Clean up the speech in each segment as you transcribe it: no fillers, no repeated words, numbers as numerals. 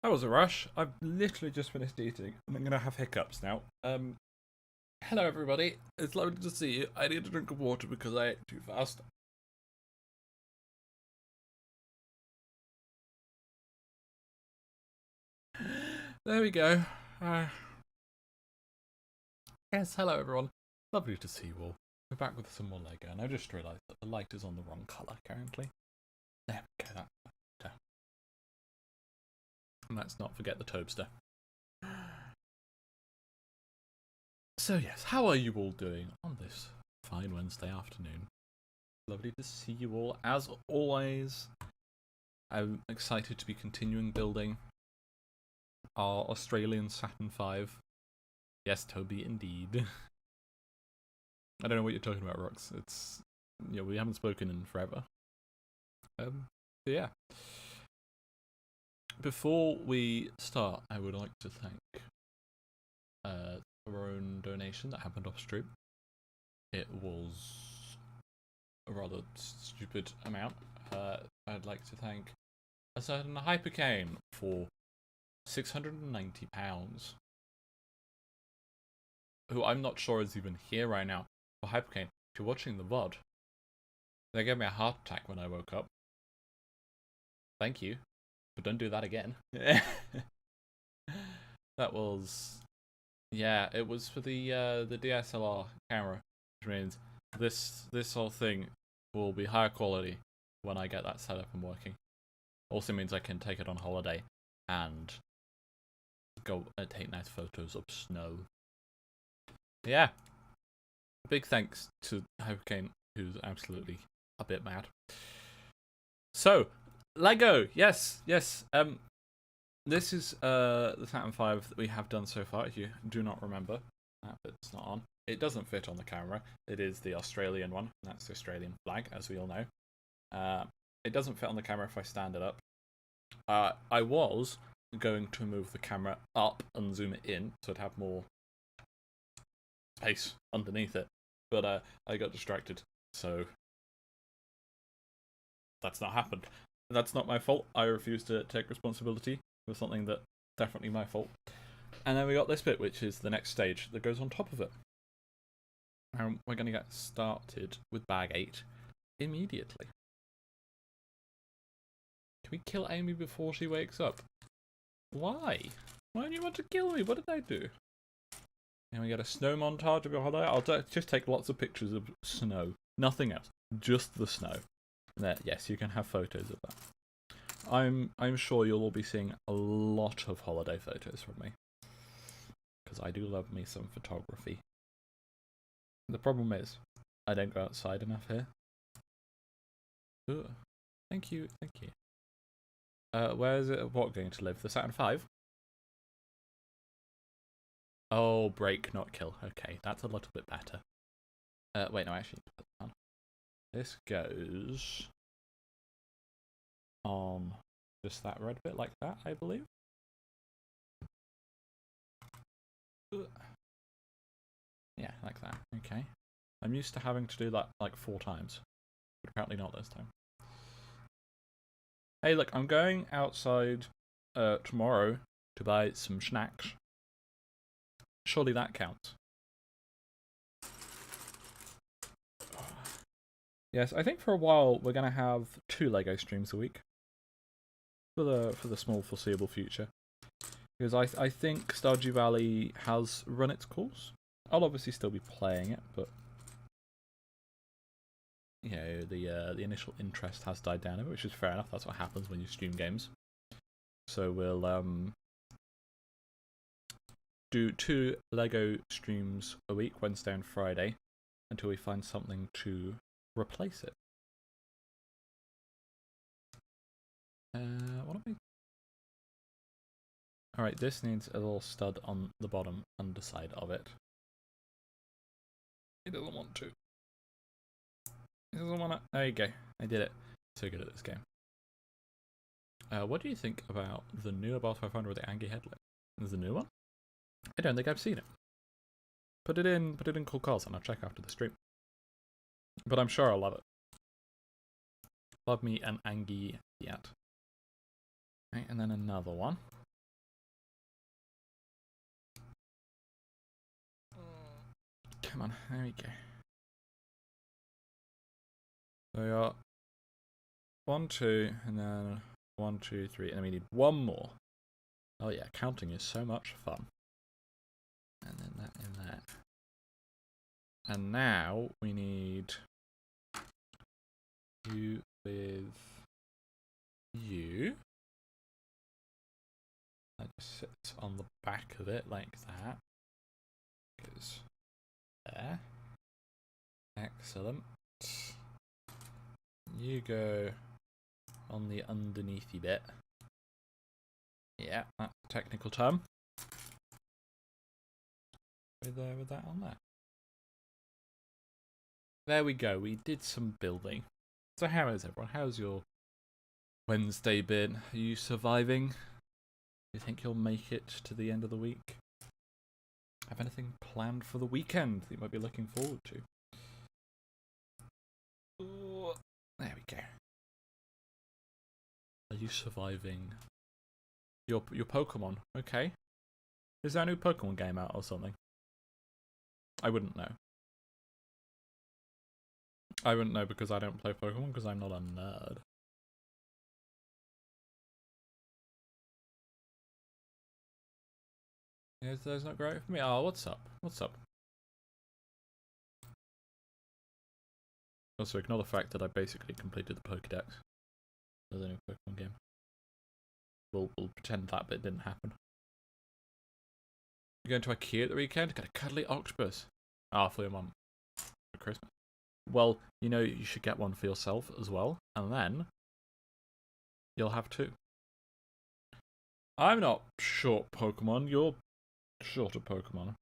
That was a rush. I've literally just finished eating, and I'm gonna have hiccups now. Hello everybody. It's lovely to see you. I need a drink of water because I ate too fast. There we go. Yes, hello everyone. Lovely to see you all. We're back with some more Lego, and I just realised that the light is on the wrong colour currently. There we go. That's better. And let's not forget the toaster. So yes, how are you all doing on this fine Wednesday afternoon? Lovely to see you all, as always. I'm excited to be continuing building our Australian Saturn V. Yes, Toby, indeed. I don't know what you're talking about, Rox. It's, we haven't spoken in forever. So yeah. Before we start, I would like to thank our own donation that happened off stream. It was a rather stupid amount. I'd like to thank a certain Hypercane for £690, who I'm not sure is even here right now. For Hypercane, if you're watching the VOD, they gave me a heart attack when I woke up. Thank you, but don't do that again. That was, yeah, it was for the DSLR camera, which means this whole thing will be higher quality when I get that set up and working. Also means I can take it on holiday and go and take nice photos of snow. Yeah. Big thanks to Hurricane, who's absolutely a bit mad. So, Lego, yes. This is the Saturn V that we have done so far. If you do not remember, that bit's not on. It doesn't fit on the camera. It is the Australian one. That's the Australian flag, as we all know. It doesn't fit on the camera if I stand it up. I was going to move the camera up and zoom it in so it'd have more space underneath it, but I got distracted, so that's not happened. That's not my fault. I refuse to take responsibility for something that's definitely my fault. And then we got this bit, which is the next stage that goes on top of it. And we're going to get started with bag 8 immediately. Can we kill Amy before she wakes up? Why? Why do you want to kill me? What did I do? And we get a snow montage of your holiday. I'll just take lots of pictures of snow. Nothing else. Just the snow. There, yes, you can have photos of that. I'm sure you'll all be seeing a lot of holiday photos from me, because I do love me some photography. The problem is, I don't go outside enough here. Ooh. Thank you. Where is it? What going to live? The Saturn V? Oh, break, not kill. Okay, that's a little bit better. Wait, no, actually, put that on. This goes on just that red bit like that, I believe. Yeah, like that. Okay. I'm used to having to do that like 4 times, but apparently not this time. Hey, look, I'm going outside tomorrow to buy some snacks. Surely that counts. Yes, I think for a while we're going to have 2 Lego streams a week for the small foreseeable future, because I think Stardew Valley has run its course. I'll obviously still be playing it, but the initial interest has died down a bit, which is fair enough. That's what happens when you stream games. So we'll do 2 Lego streams a week, Wednesday and Friday, until we find something to replace it. What are we? Alright, this needs a little stud on the bottom underside of it. It doesn't want to. It doesn't want to. There you go. I did it. So good at this game. What do you think about the new Above 500 with the Angie headlight? Is the new one? I don't think I've seen it. Put it in Cool Cars and I'll check after the stream. But I'm sure I'll love it. Love me an Angie Fiat. Right, and then another one. Come on, there we go. So we got 1, 2, and then 1, 2, 3, and then we need one more. Oh yeah, counting is so much fun. And then that in there. And now we need you with you. That just sits on the back of it like that. Goes there. Excellent. You go on the underneathy bit. Yeah, that's a technical term. With that on there. There we go, we did some building. So how is everyone? How's your Wednesday been? Are you surviving? Do you think you'll make it to the end of the week? Have anything planned for the weekend that you might be looking forward to? Ooh, there we go. Are you surviving your Pokemon? Okay. Is there a new Pokemon game out or something? I wouldn't know. I wouldn't know because I don't play Pokemon because I'm not a nerd. That's not great for me. Oh, what's up? What's up? Also, ignore the fact that I basically completed the Pokédex. There's a new Pokemon game. We'll pretend that bit didn't happen. You're going to IKEA at the weekend? Got a cuddly octopus. Ah, for your mum. For Christmas. Well, you know, you should get one for yourself as well. And then you'll have two. I'm not short Pokemon. You're shorter Pokemon.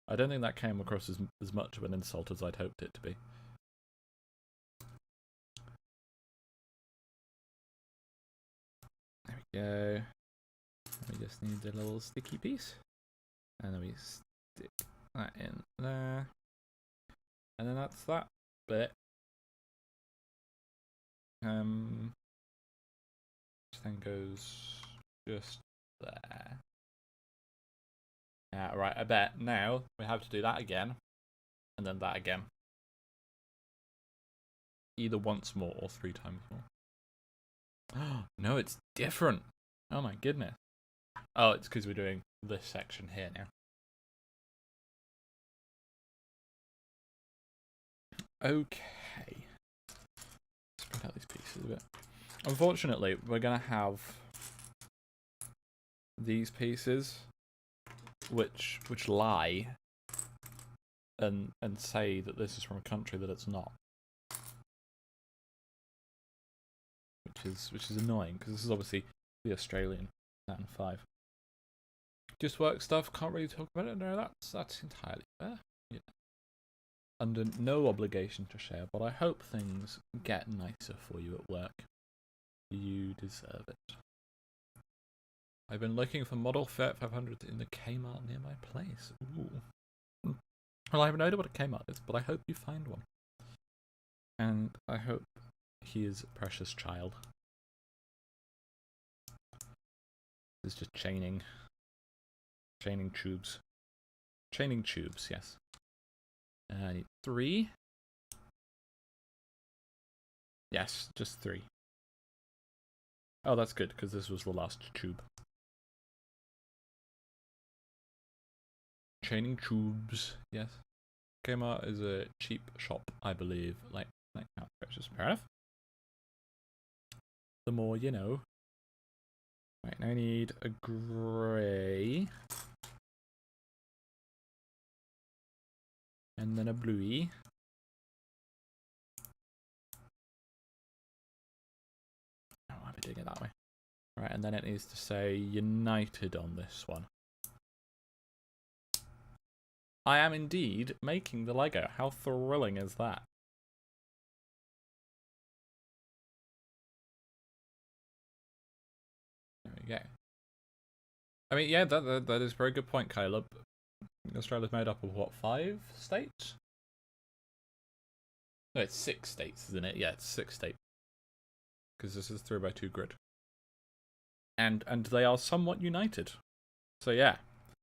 I don't think that came across as much of an insult as I'd hoped it to be. There we go. We just need a little sticky piece. And then we stick that in there. And then that's that bit. Which then goes just there. Yeah, right, I bet now we have to do that again. And then that again. Either once more or 3 times more. Oh, no, it's different. Oh my goodness. Oh, it's because we're doing this section here now. Okay. Spread out these pieces a bit. Unfortunately, we're going to have these pieces which lie and say that this is from a country that it's not. Which is annoying because this is obviously the Australian Saturn V. Just work stuff, can't really talk about it. No, that's entirely fair. Yeah. Under no obligation to share, but I hope things get nicer for you at work. You deserve it. I've been looking for Model Fiat 500 in the Kmart near my place. Ooh. Well, I have no idea what a Kmart is, but I hope you find one. And I hope he is a precious child. This is just chaining. Chaining tubes. Chaining tubes, yes. I need 3. Yes, just 3. Oh, that's good, because this was the last tube. Chaining tubes, yes. Kmart is a cheap shop, I believe. Like precious. Fair enough. The more you know. Right, now I need a grey. And then a bluey. Oh, why am I doing it that way? Right, and then it needs to say United on this one. I am indeed making the Lego. How thrilling is that? There we go. I mean, yeah, that is a very good point, Caleb. Australia's made up of what, 5 states? No, it's 6 states, isn't it? Yeah, it's 6 states. Because this is 3x2 grid. And they are somewhat united. So yeah,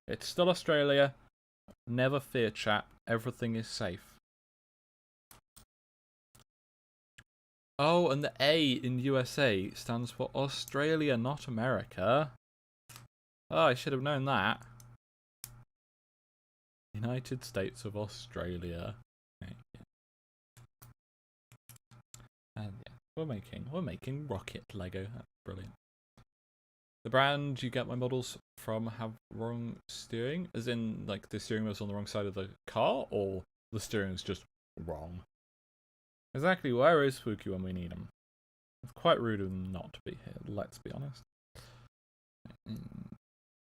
it's still Australia, Never fear, chap. Everything is safe. Oh, and the A in USA stands for Australia, not America. Oh, I should have known that. United States of Australia. Okay. And yeah, we're making rocket Lego. That's brilliant. The brand you get my models from have wrong steering, as in like the steering wheel's on the wrong side of the car, or the steering's just wrong. Exactly. Where is Spooky when we need him? It's quite rude of him not to be here. Let's be honest.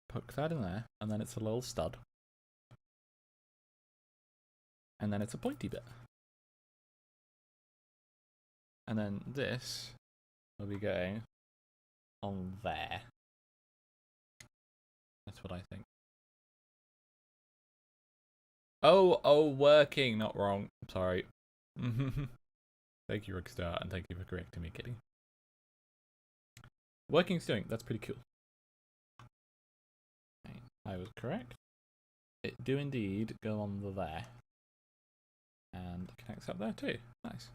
Poke that in there, and then it's a little stud. And then it's a pointy bit. And then this will be going on there. That's what I think. Oh, working, not wrong. I'm sorry. Thank you, Rickstar, and thank you for correcting me, Kitty. Working steering, that's pretty cool. Okay, I was correct. It do indeed go on the there. And it connects up there too. Nice.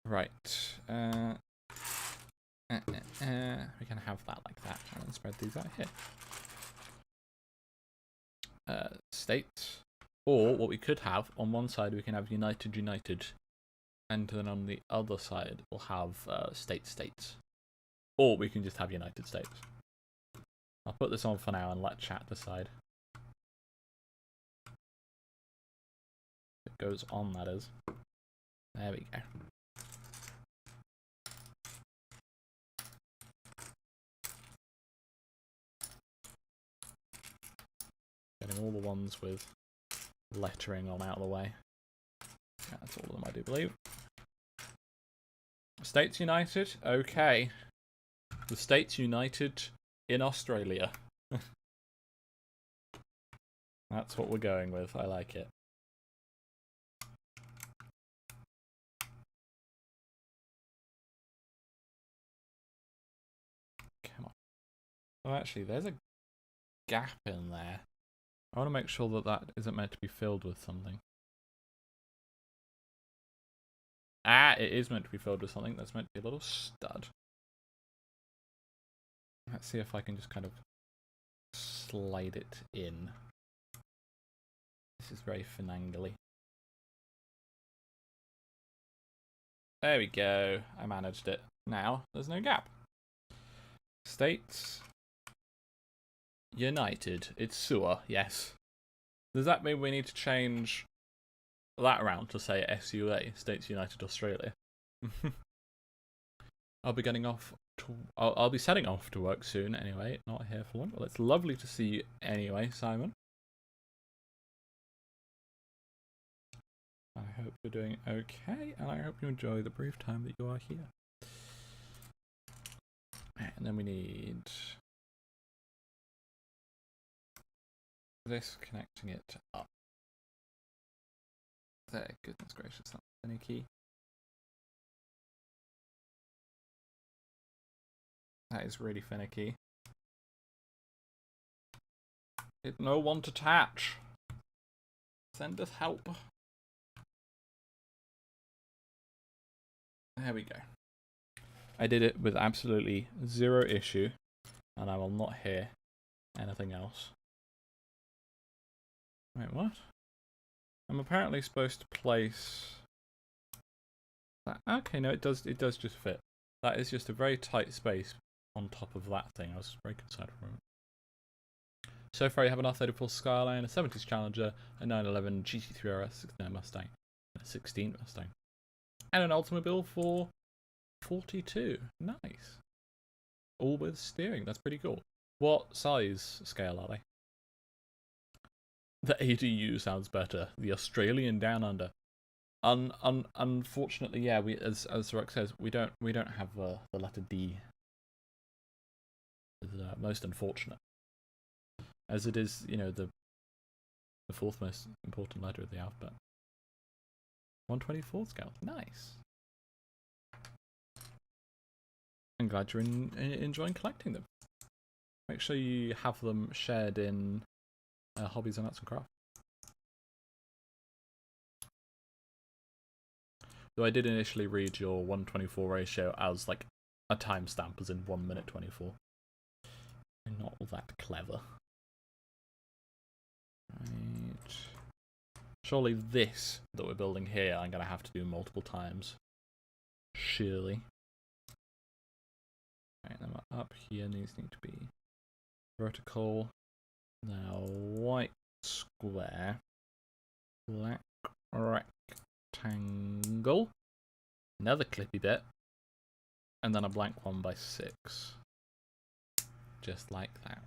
Right. We can have that like that, and then spread these out here. States. Or what we could have, on one side we can have United, and then on the other side we'll have States. Or we can just have United States. I'll put this on for now and let chat decide. It goes on, that is. There we go. Getting all the ones with lettering on out of the way. Yeah, that's all of them, I do believe. States United? Okay. The States United in Australia. That's what we're going with. I like it. Come on. Oh, actually, there's a gap in there. I want to make sure that that isn't meant to be filled with something. Ah, it is meant to be filled with something. That's meant to be a little stud. Let's see if I can just kind of slide it in. This is very finangly. There we go. I managed it. Now, there's no gap. States United. It's sewer, yes. Does that mean we need to change that around to say SUA, States United Australia? I'll be getting off to... I'll be setting off to work soon anyway. Not here for one. Well, it's lovely to see you anyway, Simon. I hope you're doing okay, and I hope you enjoy the brief time that you are here. And then we need this, connecting it up. There, goodness gracious, that's finicky. That is really finicky. No one to attach. Send us help. There we go. I did it with absolutely zero issue, and I will not hear anything else. Wait, what? I'm apparently supposed to place that. Okay, no, it does just fit. That is just a very tight space on top of that thing. I was very concerned for it. So far, you have an R34 Skyline, a 70s Challenger, a 911 GT3 RS, 69 Mustang, and a 16 Mustang, and an Ultimobile for 42. Nice. All with steering. That's pretty cool. What size scale are they? The ADU sounds better. The Australian Down Under. Unfortunately, yeah. We, as Rex says, we don't have the letter D. It's most unfortunate, as it is, you know, the fourth most important letter of the alphabet. 1/24 scale. Nice. I'm glad you're enjoying collecting them. Make sure you have them shared in hobbies and arts and crafts. Though I did initially read your 1:24 ratio as like a timestamp, as in 1 minute 24. I'm not all that clever. Right. Surely this that we're building here, I'm going to have to do multiple times. Surely. Right, then up here these need to be vertical. Now white square. Black rectangle. Another clippy bit. And then a blank 1x6. Just like that.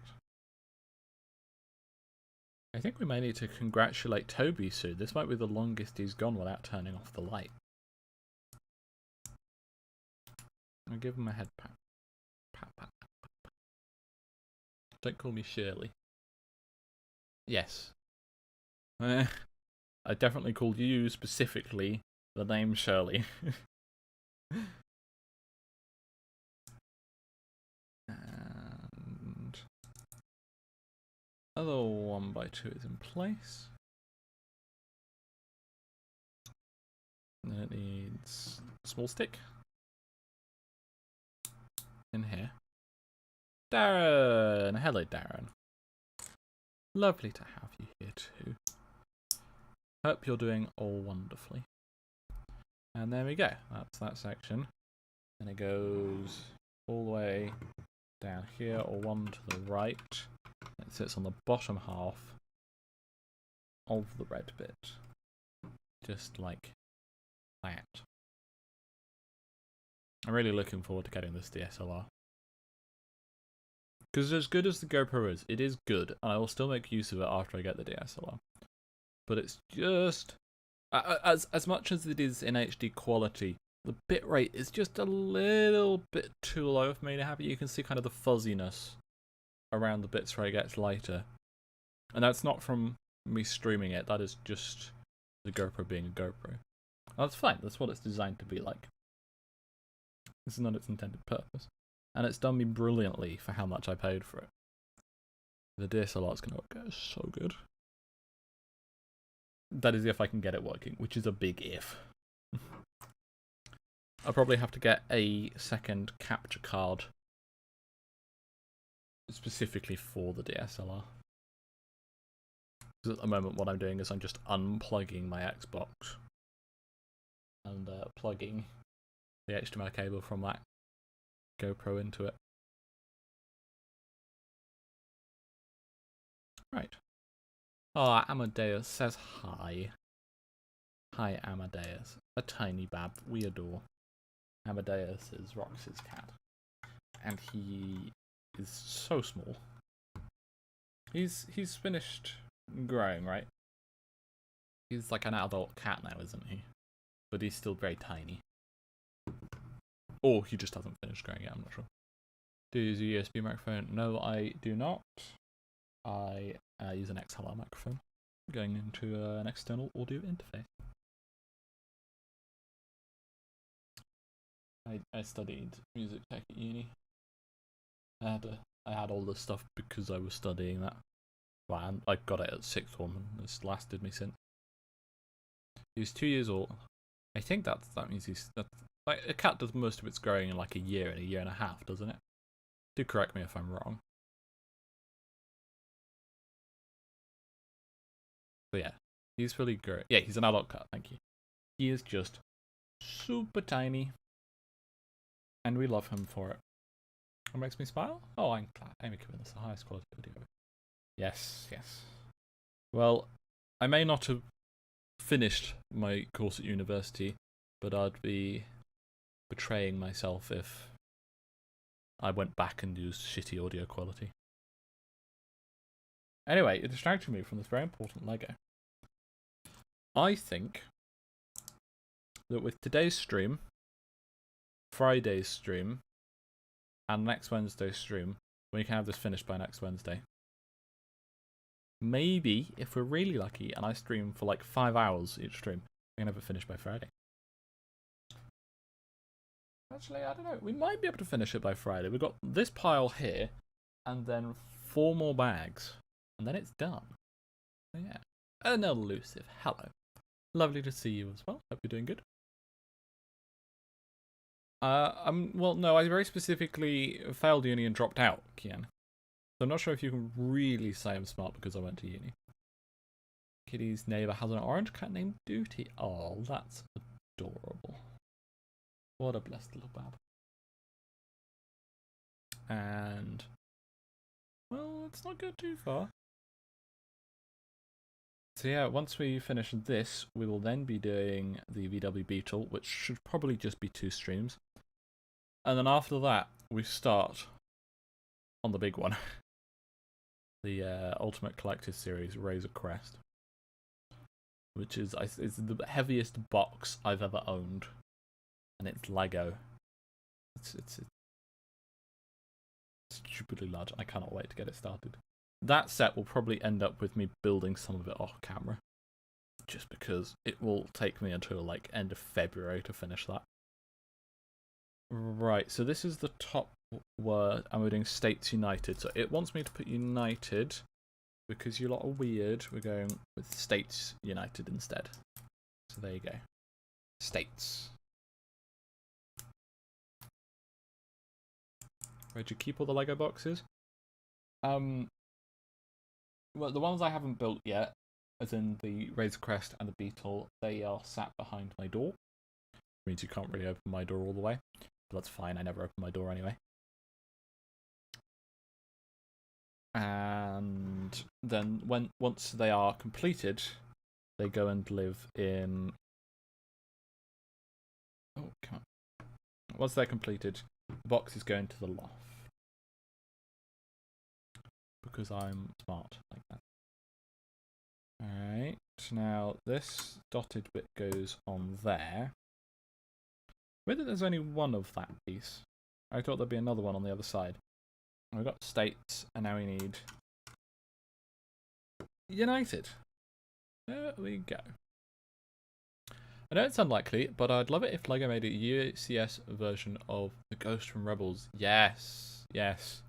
I think we may need to congratulate Toby soon. This might be the longest he's gone without turning off the light. I'll give him a head pat. Pat, pat, pat, pat. Don't call me Shirley. Yes. I definitely called you specifically the name Shirley. And other 1x2 is in place. And then it needs a small stick. In here. Darren! Hello, Darren. Lovely to have you here too. Hope you're doing all wonderfully. And there we go. That's that section. And it goes all the way down here, or one to the right. It sits on the bottom half of the red bit. Just like that. I'm really looking forward to getting this DSLR. Because as good as the GoPro is, it is good, and I will still make use of it after I get the DSLR. But it's just... as much as it is in HD quality, the bitrate is just a little bit too low for me to have it. You can see kind of the fuzziness around the bits where it gets lighter. And that's not from me streaming it, that is just the GoPro being a GoPro. That's fine, that's what it's designed to be like. This is not its intended purpose. And it's done me brilliantly for how much I paid for it. The DSLR is going to look so good. That is if I can get it working, which is a big if. I'll probably have to get a second capture card specifically for the DSLR. Because at the moment what I'm doing is I'm just unplugging my Xbox and plugging the HDMI cable from that GoPro into it. Right. Oh, Amadeus says hi. Hi, Amadeus. A tiny bab we adore. Amadeus is Rox's cat. And he is so small. He's finished growing, right? He's like an adult cat now, isn't he? But he's still very tiny. Or he just hasn't finished growing yet, I'm not sure. Do you use a USB microphone? No, I do not. I use an XLR microphone going into an external audio interface. I studied music tech at uni. I had all this stuff because I was studying that. Well, I got it at sixth form and it's lasted me since. He's 2 years old. I think that means he's... Like, a cat does most of its growing in like a year and a half, doesn't it? Do correct me if I'm wrong. So yeah, he's fully grown. Yeah, he's an adult cat, thank you. He is just super tiny. And we love him for it. What makes me smile? Oh, I'm glad. I'm giving this the highest quality video. Yes, yes. Well, I may not have finished my course at university, but I'd be betraying myself if I went back and used shitty audio quality. Anyway, it distracted me from this very important Lego. I think that with today's stream, Friday's stream, and next Wednesday's stream, we can have this finished by next Wednesday. Maybe, if we're really lucky, and I stream for like 5 hours each stream, we can have it finished by Friday. Actually, I don't know. We might be able to finish it by Friday. We've got this pile here, and then 4 more bags, and then it's done. Yeah. An elusive. Hello. Lovely to see you as well. Hope you're doing good. Well, no, I very specifically failed uni and dropped out, Kian. So I'm not sure if you can really say I'm smart because I went to uni. Kitty's neighbour has an orange cat named Duty. Oh, that's adorable. What a blessed little bab. And, well, let's not go too far. So yeah, once we finish this, we will then be doing the VW Beetle, which should probably just be 2 streams. And then after that, we start on the big one. The Ultimate Collector's Series, Razor Crest. Which is the heaviest box I've ever owned. And it's Lego. It's stupidly large. I cannot wait to get it started. That set will probably end up with me building some of it off camera. Just because it will take me until like end of February to finish that. Right, so this is the top word, and we're doing States United. So it wants me to put United, because you lot are weird. We're going with States United instead. So there you go. States. Where'd you keep all the Lego boxes? Well, the ones I haven't built yet, as in the Razor Crest and the Beetle, they are sat behind my door. Which means you can't really open my door all the way. But that's fine, I never open my door anyway. And then once they are completed, they go and live in... Oh, come on. Once they're completed, the box is going to the loft. Because I'm smart like that. Alright, now this dotted bit goes on there. Weird that there's only one of that piece. I thought there'd be another one on the other side. We've got States, and now we need United. There we go. I know it's unlikely, but I'd love it if LEGO made a UCS version of the Ghost from Rebels. Yes, yes.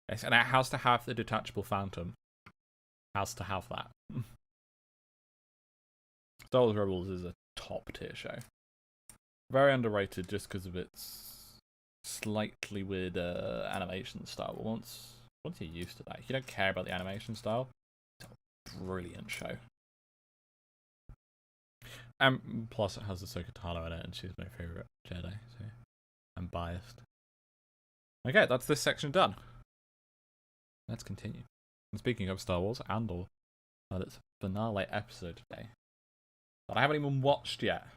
Yes, and it has to have the detachable Phantom. Has to have that. Star Wars Rebels is a top tier show. Very underrated just because of its slightly weird animation style. But once you're used to that, if you don't care about the animation style, it's a brilliant show. And plus it has Ahsoka Tano in it, and she's my favourite Jedi, so I'm biased. Okay, that's this section done. Let's continue. And speaking of Star Wars, Andor had its finale episode today that I haven't even watched yet.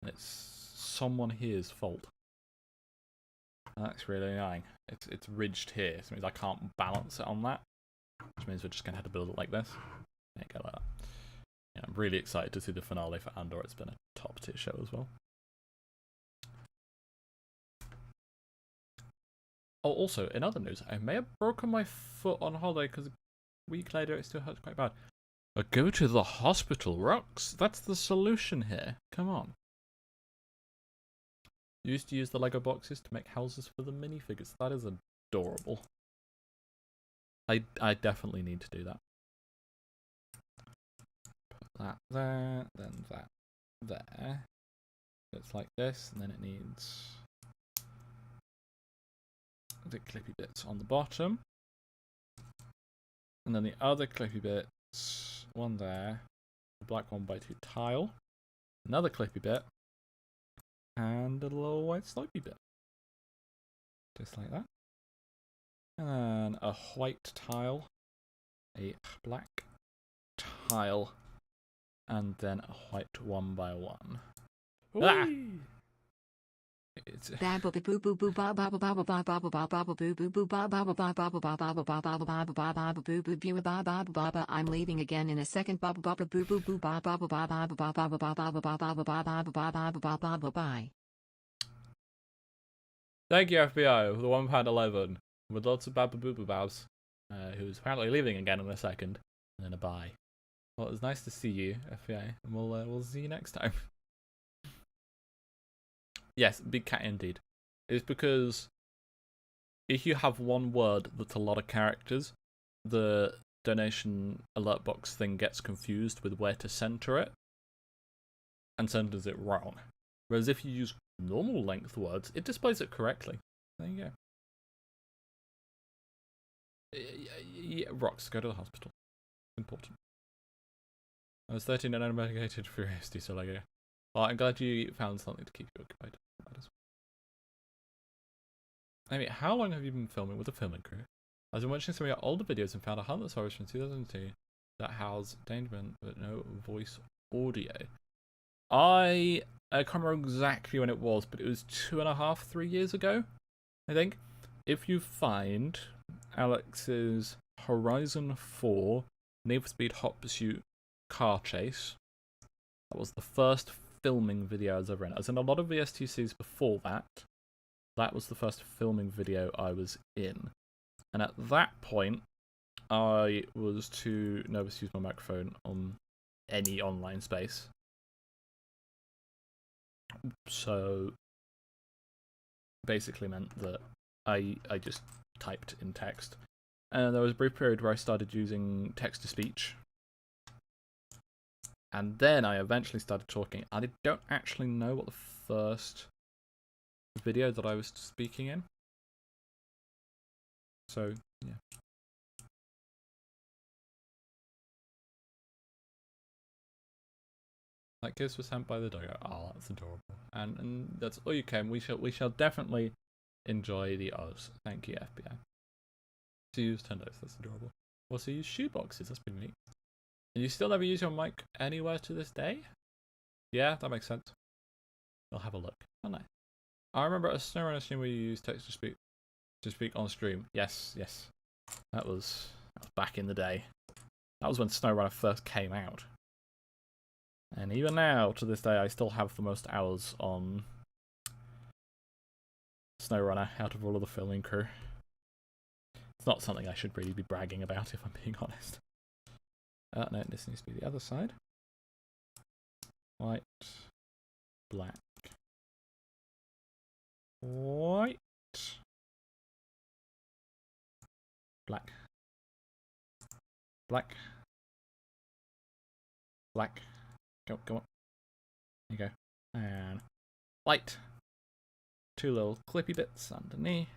And it's someone here's fault. And that's really annoying. It's ridged here, so it means I can't balance it on that. Which means we're just going to have to build it like this. There you go, like that. Yeah, I'm really excited to see the finale for Andor. It's been a top tier show as well. Oh, also, in other news, I may have broken my foot on holiday because a week later it still hurts quite bad. But go to the hospital, Rox. That's the solution here. Come on. Used to use the Lego boxes to make houses for the minifigures. That is adorable. I definitely need to do that. Put that there, then that there. It's like this, and then it needs the clippy bits on the bottom. And then the other clippy bits, one there, the black 1x2 tile, another clippy bit, and a little white slopey bit. Just like that. And then a white tile, a black tile, and then a white 1x1. Ah! I'm leaving again in a second. Bye. Thank you, FBI, for the £1.11 with lots of babs, who's apparently leaving again in a second, and then a bye. Well, it was nice to see you, FBI, and we'll see you next time. Yes, big cat indeed. It's because if you have one word that's a lot of characters, the donation alert box thing gets confused with where to center it and centers it wrong. Whereas if you use normal length words, it displays it correctly. There you go. Yeah, rocks, go to the hospital. Important. I was 13 and unmedicated for ASD, so like, well, I'm glad you found something to keep you occupied. Amy, how long have you been filming with the filming crew? I've been watching some of your older videos and found a hunt that was from 2002 that housed Dangerman but no voice audio. I can't remember exactly when it was, but it was 2.5, 3 years ago, I think. If you find Alex's Horizon 4 Need for Speed Hot Pursuit car chase, that was the first filming video I was ever in. I was in a lot of VSTCs before that. That was the first filming video I was in. And at that point, I was too nervous to use my microphone on any online space. So, basically meant that I just typed in text. And there was a brief period where I started using text-to-speech. And then I eventually started talking. I don't actually know what the first video that I was speaking in. So, yeah. That kiss was sent by the doggo. Oh, that's adorable. And that's all you can. We shall definitely enjoy the Oz. Thank you, FBI. To use Tendos, that's adorable. Also use shoe boxes, that's pretty neat. And you still never use your mic anywhere to this day? Yeah, that makes sense. We'll have a look. Oh, nice. I remember a SnowRunner stream where you used text to speak on stream. Yes. That was back in the day. That was when SnowRunner first came out. And even now, to this day, I still have the most hours on SnowRunner out of all of the filming crew. It's not something I should really be bragging about, if I'm being honest. No, this needs to be the other side. White, black, white, black, black, black. Go on. There you go. And white. Two little clippy bits underneath.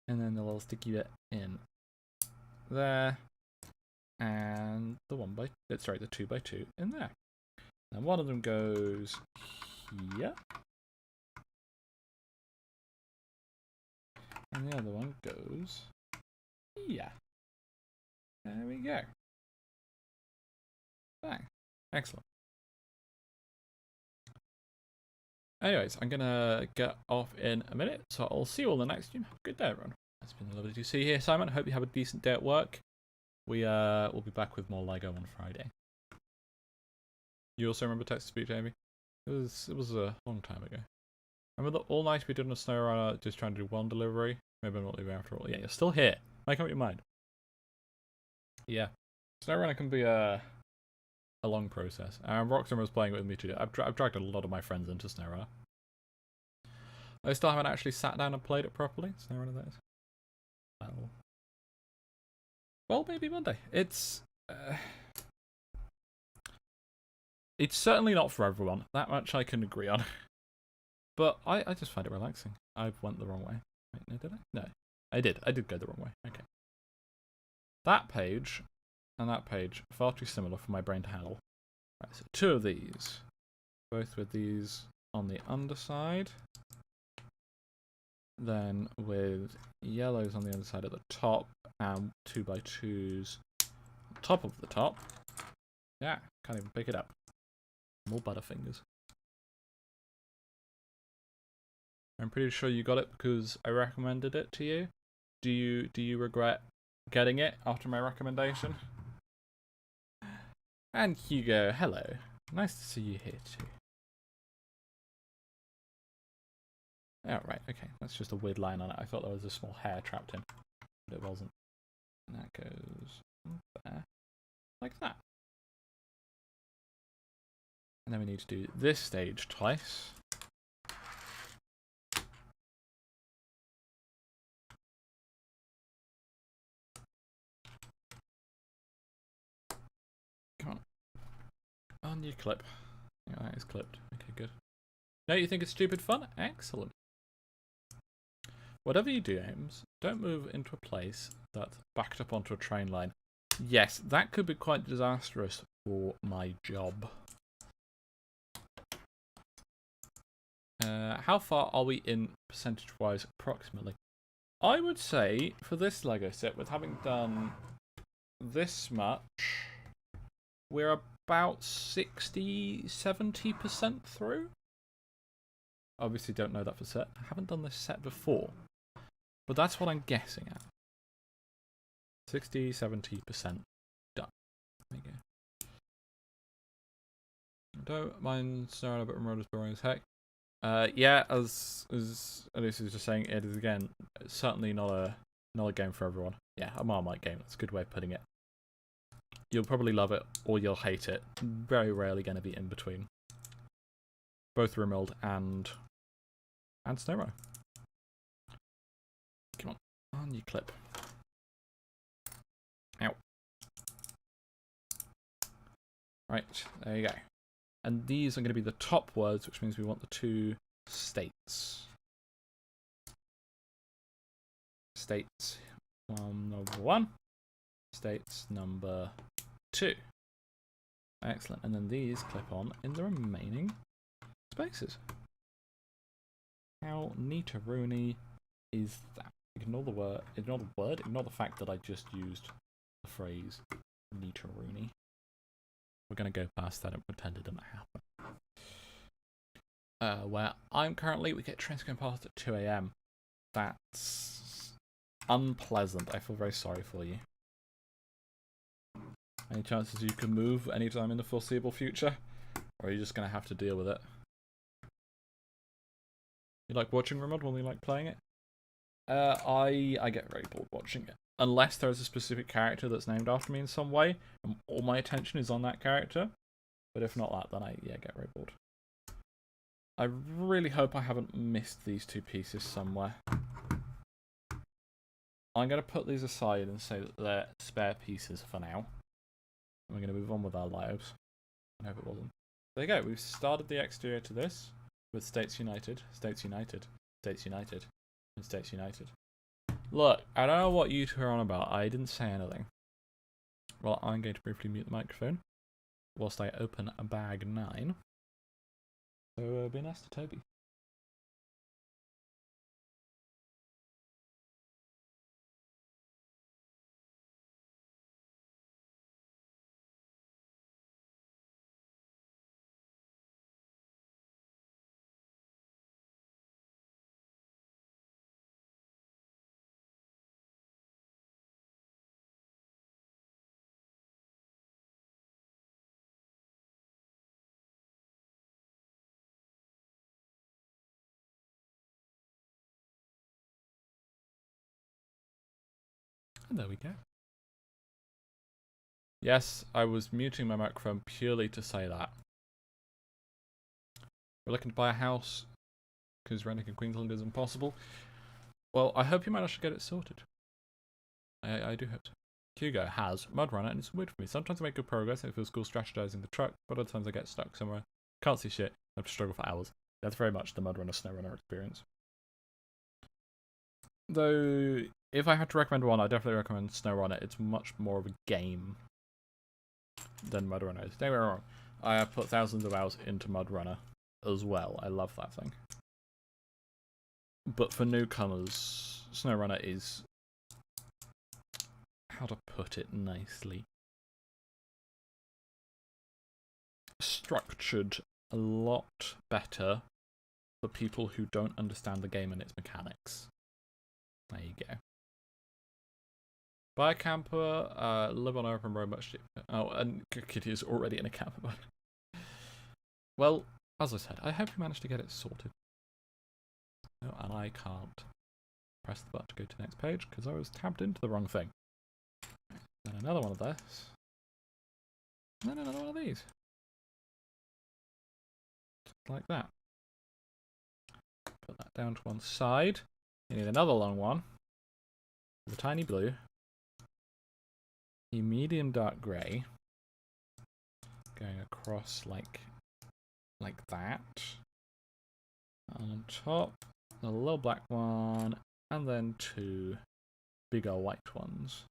And then the little sticky bit in there. And the 2x2 in there. And one of them goes here. And the other one goes here. There we go. Bang. Excellent. Anyways, I'm gonna get off in a minute, so I'll see you all in the next stream. Have a good day, everyone. It's been lovely to see you here, Simon. Hope you have a decent day at work. We'll be back with more LEGO on Friday. You also remember text-to-speech, Amy? It was a long time ago. Remember all night we did on a SnowRunner, just trying to do one delivery? Maybe I'm not leaving after all. Yeah, you're still here. Make up your mind. Yeah. SnowRunner can be a long process. Roxanne was playing it with me too. I've dragged a lot of my friends into SnowRunner. I still haven't actually sat down and played it properly. SnowRunner, that is. Well, maybe Monday. It's certainly not for everyone. That much I can agree on. But I just find it relaxing. I went the wrong way. Wait, no, did I? No. I did go the wrong way. Okay. That page and that page are far too similar for my brain to handle. Right, so two of these. Both with these on the underside. Then with yellows on the underside at the top. And 2x2s on top of the top. Yeah, can't even pick it up. More Butterfingers. I'm pretty sure you got it because I recommended it to you. Do you regret getting it after my recommendation? And Hugo, hello. Nice to see you here too. Oh, right, okay. That's just a weird line on it. I thought there was a small hair trapped in, but it wasn't. And that goes there, like that. And then we need to do this stage twice. On your clip. Yeah, that is clipped. Okay, good. No, you think it's stupid fun? Excellent. Whatever you do, Ames, don't move into a place that's backed up onto a train line. Yes, that could be quite disastrous for my job. How far are we in percentage-wise, approximately? I would say, for this Lego set, with having done this much, we're about 60–70% through. Obviously don't know that for set. I haven't done this set before. But that's what I'm guessing at. 60–70% done. There you go. Don't mind staring a bit remote as boring as heck. Yeah, as Elisa was just saying, it is again certainly not a game for everyone. Yeah, a Marmite game. That's a good way of putting it. You'll probably love it or you'll hate it. Very rarely going to be in between. Both Rimald and Snowro. Come on you clip. Ow. Right, there you go. And these are going to be the top words, which means we want the 2 states. States number 1. States number 2. Excellent. And then these clip on in the remaining spaces. How neat-a-rooney is that? Ignore the fact that I just used the phrase neat-a-rooney. We're going to go past that and pretend it didn't happen. Where I'm currently, we get trains going past at 2 AM. That's unpleasant. I feel very sorry for you. Any chances you can move anytime in the foreseeable future? Or are you just going to have to deal with it? You like watching Remote when you like playing it? I get very bored watching it. Unless there's a specific character that's named after me in some way, and all my attention is on that character. But if not that, then I get very bored. I really hope I haven't missed these 2 pieces somewhere. I'm going to put these aside and say that they're spare pieces for now. And we're going to move on with our lives. I hope it wasn't. There you go, we've started the exterior to this with States United, States United, States United, and States United. Look, I don't know what you two are on about. I didn't say anything. Well, I'm going to briefly mute the microphone whilst I open a bag 9. So be nice to Toby. And there we go. Yes, I was muting my microphone purely to say that. We're looking to buy a house because renting in Queensland is impossible. Well, I hope you manage to get it sorted. I do hope so. Hugo has Mudrunner, and it's weird for me. Sometimes I make good progress and it feels cool strategizing the truck, but other times I get stuck somewhere. Can't see shit. I have to struggle for hours. That's very much the Mudrunner SnowRunner experience. Though, if I had to recommend one, I definitely recommend SnowRunner. It's much more of a game than Mudrunner is. Don't get me wrong. I have put thousands of hours into Mudrunner as well. I love that thing. But for newcomers, SnowRunner is, how to put it nicely, structured a lot better for people who don't understand the game and its mechanics. There you go. Buy a camper, live on open road much cheaper. Oh, and Kitty is already in a camper. Well, as I said, I hope you managed to get it sorted. Oh, and I can't press the button to go to the next page because I was tabbed into the wrong thing. Then another one of this. And then another one of these. Just like that. Put that down to one side. You need another long one. The tiny blue. A medium dark grey. going across like that. And on top, a little black one, and then 2 bigger white ones.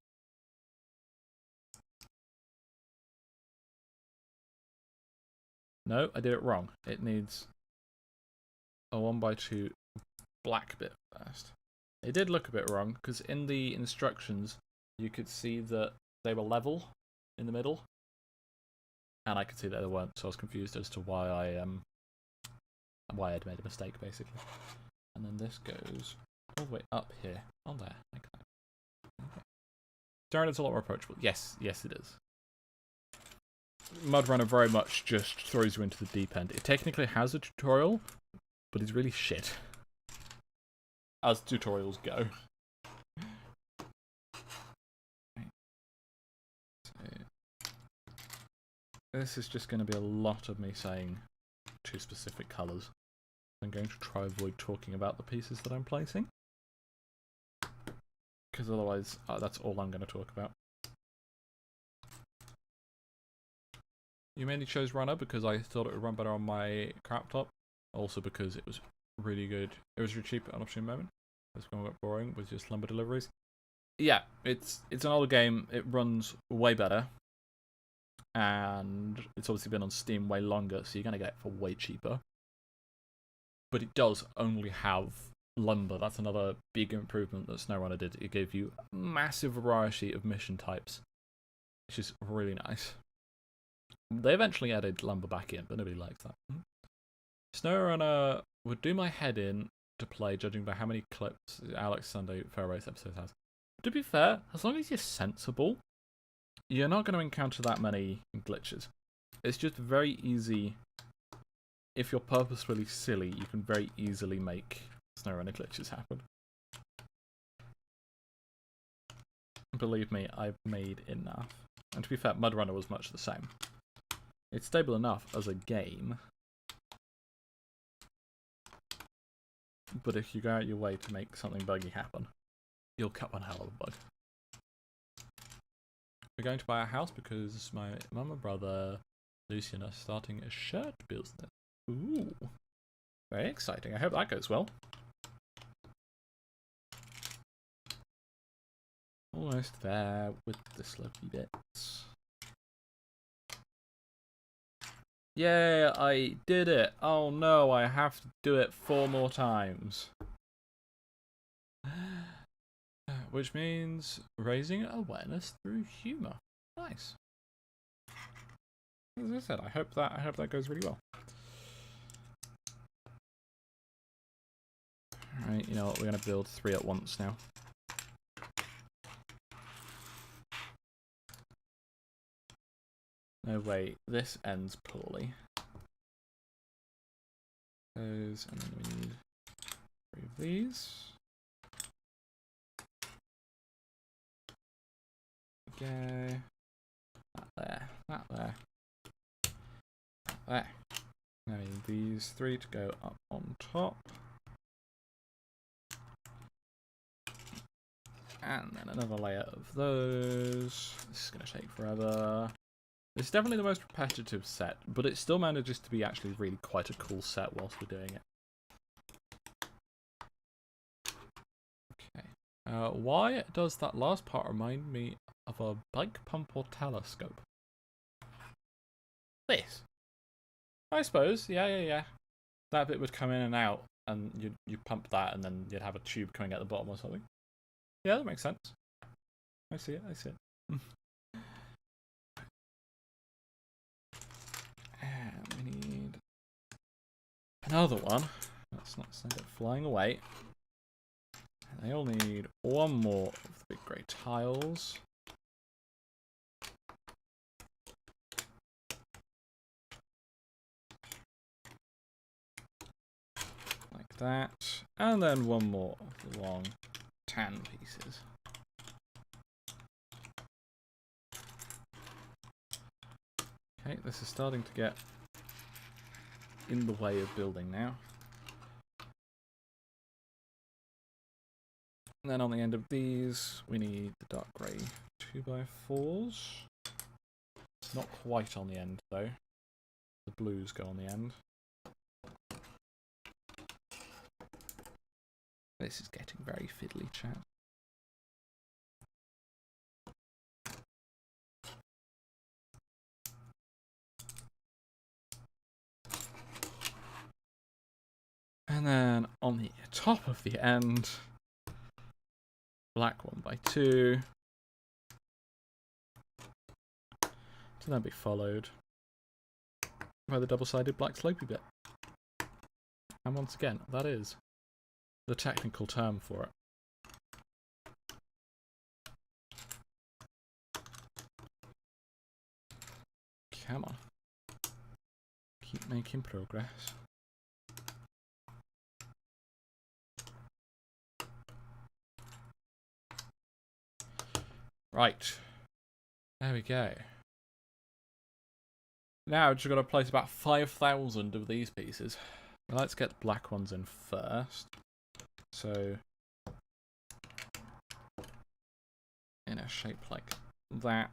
No, I did it wrong. It needs a 1x2 black bit first. It did look a bit wrong, because in the instructions, you could see that they were level in the middle. And I could see that they weren't, so I was confused as to why I'd made a mistake, basically. And then this goes all the way up here, on there, like that. Okay. Darren, it's a lot more approachable. Yes, yes it is. Mudrunner very much just throws you into the deep end. It technically has a tutorial, but it's really shit. As tutorials go. This is just going to be a lot of me saying 2 specific colours. I'm going to try avoid talking about the pieces that I'm placing. Because otherwise, that's all I'm going to talk about. You mainly chose Runner because I thought it would run better on my crap top. Also because it was really good. It was really cheap at an opportune moment. It was going a bit boring with just lumber deliveries. Yeah, it's an older game. It runs way better. And it's obviously been on Steam way longer, so you're going to get it for way cheaper. But it does only have lumber. That's another big improvement that SnowRunner did. It gave you a massive variety of mission types, which is really nice. They eventually added lumber back in, but nobody likes that. SnowRunner would do my head in to play, judging by how many clips Alex Sunday Fair Race episode has. To be fair, as long as you're sensible, you're not going to encounter that many glitches. It's just very easy. If you're purposefully silly, you can very easily make SnowRunner glitches happen. Believe me, I've made enough. And to be fair, Mudrunner was much the same. It's stable enough as a game, but if you go out your way to make something buggy happen, you'll cut one hell of a bug. We're going to buy a house because my mum and brother, Lucian, are starting a shirt business. Ooh. Very exciting. I hope that goes well. Almost there with the slopey bits. Yay, I did it. Oh no, I have to do it 4 more times. Which means raising awareness through humour. Nice. As I said, I hope that goes really well. Alright, you know what, we're gonna build 3 at once now. No, wait, this ends poorly. Those, and then we need 3 of these. Okay. That there, that there. That there. Now we need these 3 to go up on top. And then another layer of those. This is going to take forever. It's definitely the most repetitive set, but it still manages to be actually really quite a cool set whilst we're doing it. Okay. Why does that last part remind me of a bike pump or telescope? This. I suppose, yeah. That bit would come in and out, and you'd pump that, and then you'd have a tube coming at the bottom or something. Yeah, that makes sense. I see it. And we need another one. Let's not send it flying away. And they all need 1 more of the big grey tiles. Like that. And then 1 more of the long tan pieces. Okay, this is starting to get in the way of building now. And then on the end of these, we need the dark grey 2x4s. Not quite on the end, though. The blues go on the end. This is getting very fiddly, chat. And then on the top of the end, black 1x2. To then be followed by the double-sided black slopey bit. And once again, that is the technical term for it. Come on. Keep making progress. Right. There we go. Now I've just got to place about 5,000 of these pieces. Let's get the black ones in first. So, in a shape like that,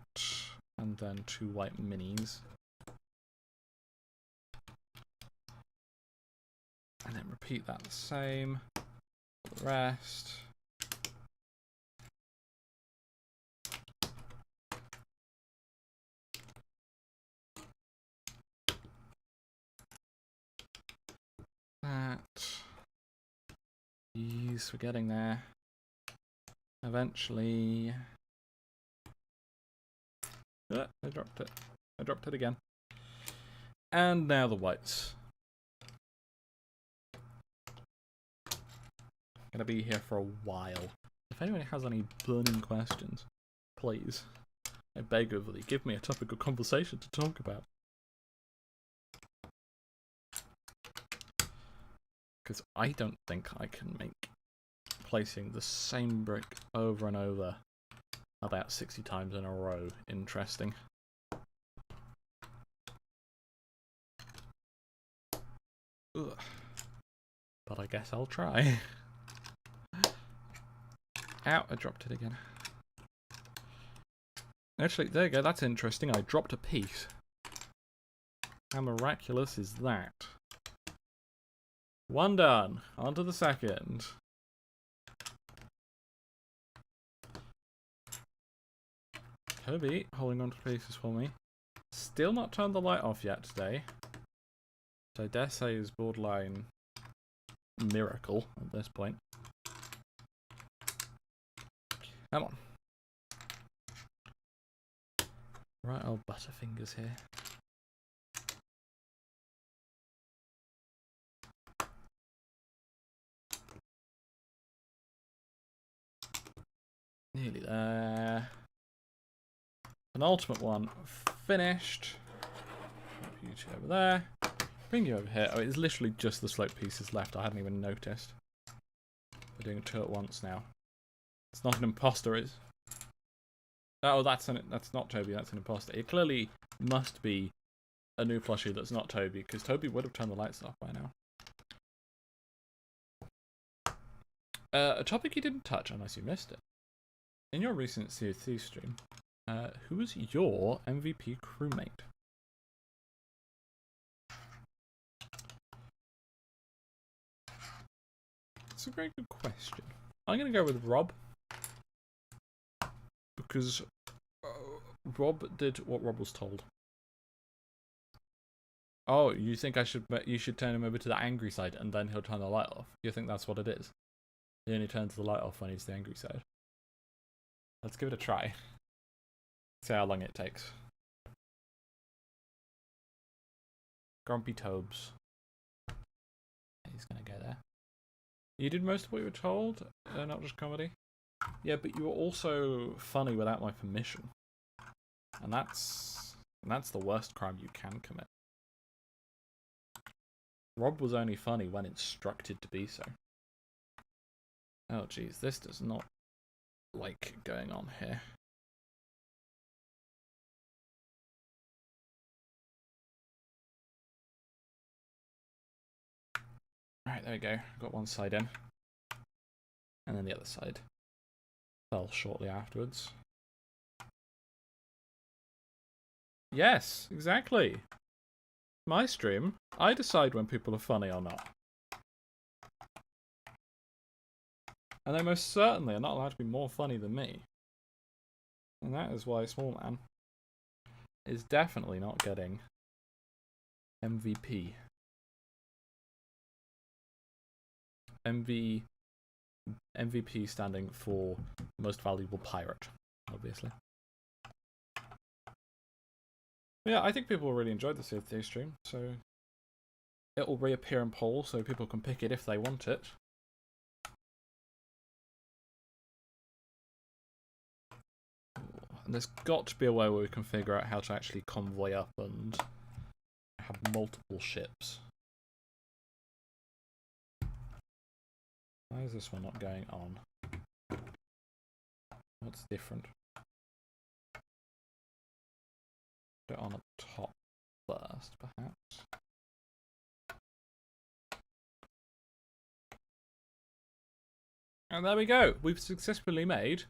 and then 2 white minis. And then repeat that the same for the rest. That. These, we're getting there. Eventually. I dropped it. I dropped it again. And now the whites. Gonna be here for a while. If anyone has any burning questions, please, I beg of you, give me a topic of conversation to talk about. Because I don't think I can make placing the same brick over and over about 60 times in a row interesting. Ugh. But I guess I'll try. Ow, I dropped it again. Actually, there you go, that's interesting. I dropped a piece. How miraculous is that? One done. On to the second. Toby, holding on to pieces for me. Still not turned the light off yet today. So I dare say is borderline miracle at this point. Come on. Right old Butterfingers here. Nearly there. An ultimate one finished. Put you two over there. Bring you over here. Oh, it's literally just the slope pieces left. I hadn't even noticed. We're doing 2 at once now. It's not an imposter, is? Oh, that's not Toby. That's an imposter. It clearly must be a new plushie that's not Toby, because Toby would have turned the lights off by now. A topic you didn't touch unless you missed it. In your recent COC stream, who was your MVP crewmate? It's a very good question. I'm going to go with Rob. Because Rob did what Rob was told. Oh, you think you should turn him over to the angry side and then he'll turn the light off? You think that's what it is? He only turns the light off when he's the angry side. Let's give it a try. See how long it takes. Grumpy Tobes. He's gonna go there. You did most of what you were told, not just comedy. Yeah, but you were also funny without my permission. And that's the worst crime you can commit. Rob was only funny when instructed to be so. Oh jeez, this does not like going on here. Alright, there we go. Got one side in. And then the other side fell shortly afterwards. Yes, exactly. My stream. I decide when people are funny or not. And they most certainly are not allowed to be more funny than me. And that is why Small Man is definitely not getting MVP. MVP standing for most valuable pirate, obviously. Yeah, I think people really enjoyed the Sea of Thieves stream, so it will reappear in polls so people can pick it if they want it. And there's got to be a way where we can figure out how to actually convoy up and have multiple ships. Why is this one not going on? What's different? Put it on at the top first, perhaps. And there we go. We've successfully made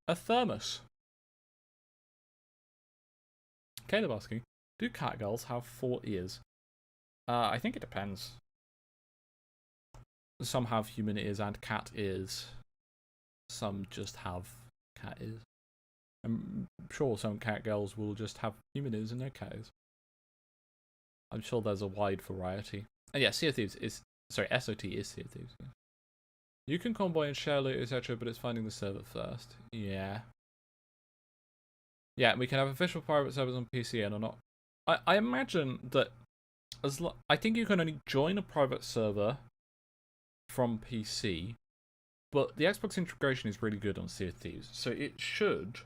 a thermos. Caleb asking, do catgirls have 4 ears? I think it depends. Some have human ears and cat ears. Some just have cat ears. I'm sure some catgirls will just have human ears and no cat ears. I'm sure there's a wide variety. And yeah, Sea of Thieves is... Sorry, SOT is Sea of Thieves. Yeah. You can convoy and share loot, etc., but it's finding the server first. Yeah. Yeah, we can have official private servers on PC and or not. I imagine that I think you can only join a private server from PC, but the Xbox integration is really good on Sea of Thieves, so it should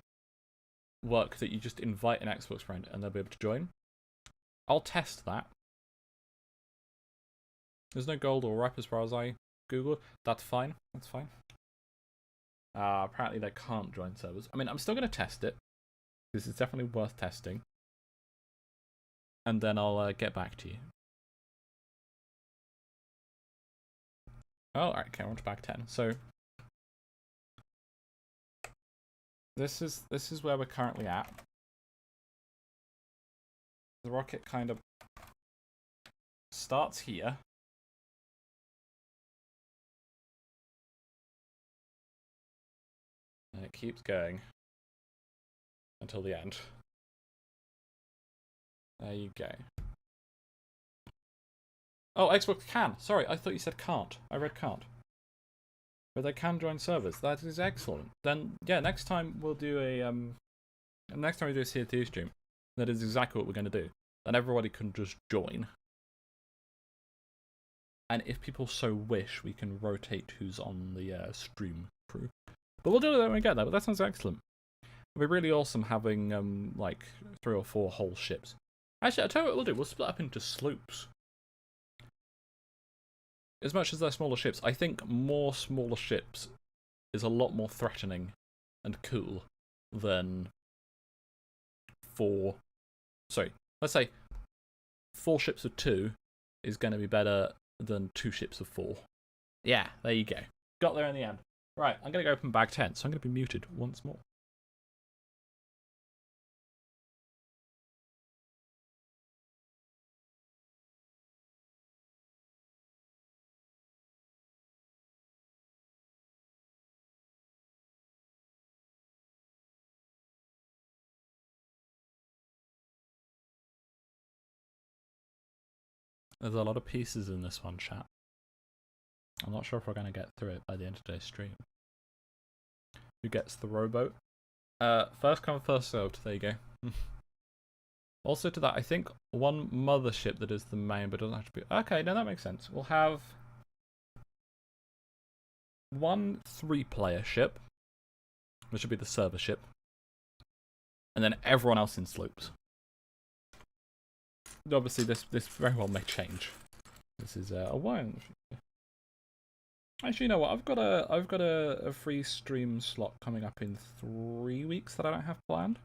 work that you just invite an Xbox friend and they'll be able to join. I'll test that. There's no gold or rep as far as I Google. That's fine. That's fine. Apparently they can't join servers. I mean, I'm still going to test it. This is definitely worth testing. And then I'll get back to you. Oh, alright, okay, we're on to bag 10. So this is where we're currently at. The rocket kind of starts here. And it keeps going until the end. There you go. Oh, Xbox can. Sorry, I thought you said can't. I read can't. But they can join servers. That is excellent. Then, yeah, next time we'll do a next time we do a Sea of Thieves stream, that is exactly what we're going to do. Then everybody can just join. And if people so wish, we can rotate who's on the stream crew. But we'll do that when we get there. But that sounds excellent. It'll be really awesome having like 3 or 4 whole ships. Actually, I'll tell you what we'll do. We'll split up into sloops. As much as they're smaller ships, I think more smaller ships is a lot more threatening and cool than 4... Sorry, let's say 4 ships of 2 is going to be better than 2 ships of 4. Yeah, there you go. Got there in the end. Right, I'm going to go open bag 10, so I'm going to be muted once more. There's a lot of pieces in this one, chat. I'm not sure if we're going to get through it by the end of today's stream. Who gets the rowboat? First come, first served. There you go. Also to that, I think one mothership that is the main, but doesn't have to be... Okay, no, that makes sense. We'll have 1 3-player ship, which will be the server ship, and then everyone else in sloops. Obviously, this very well may change. This is a while in the future. Actually, you know what? I've got a free stream slot coming up in 3 weeks that I don't have planned.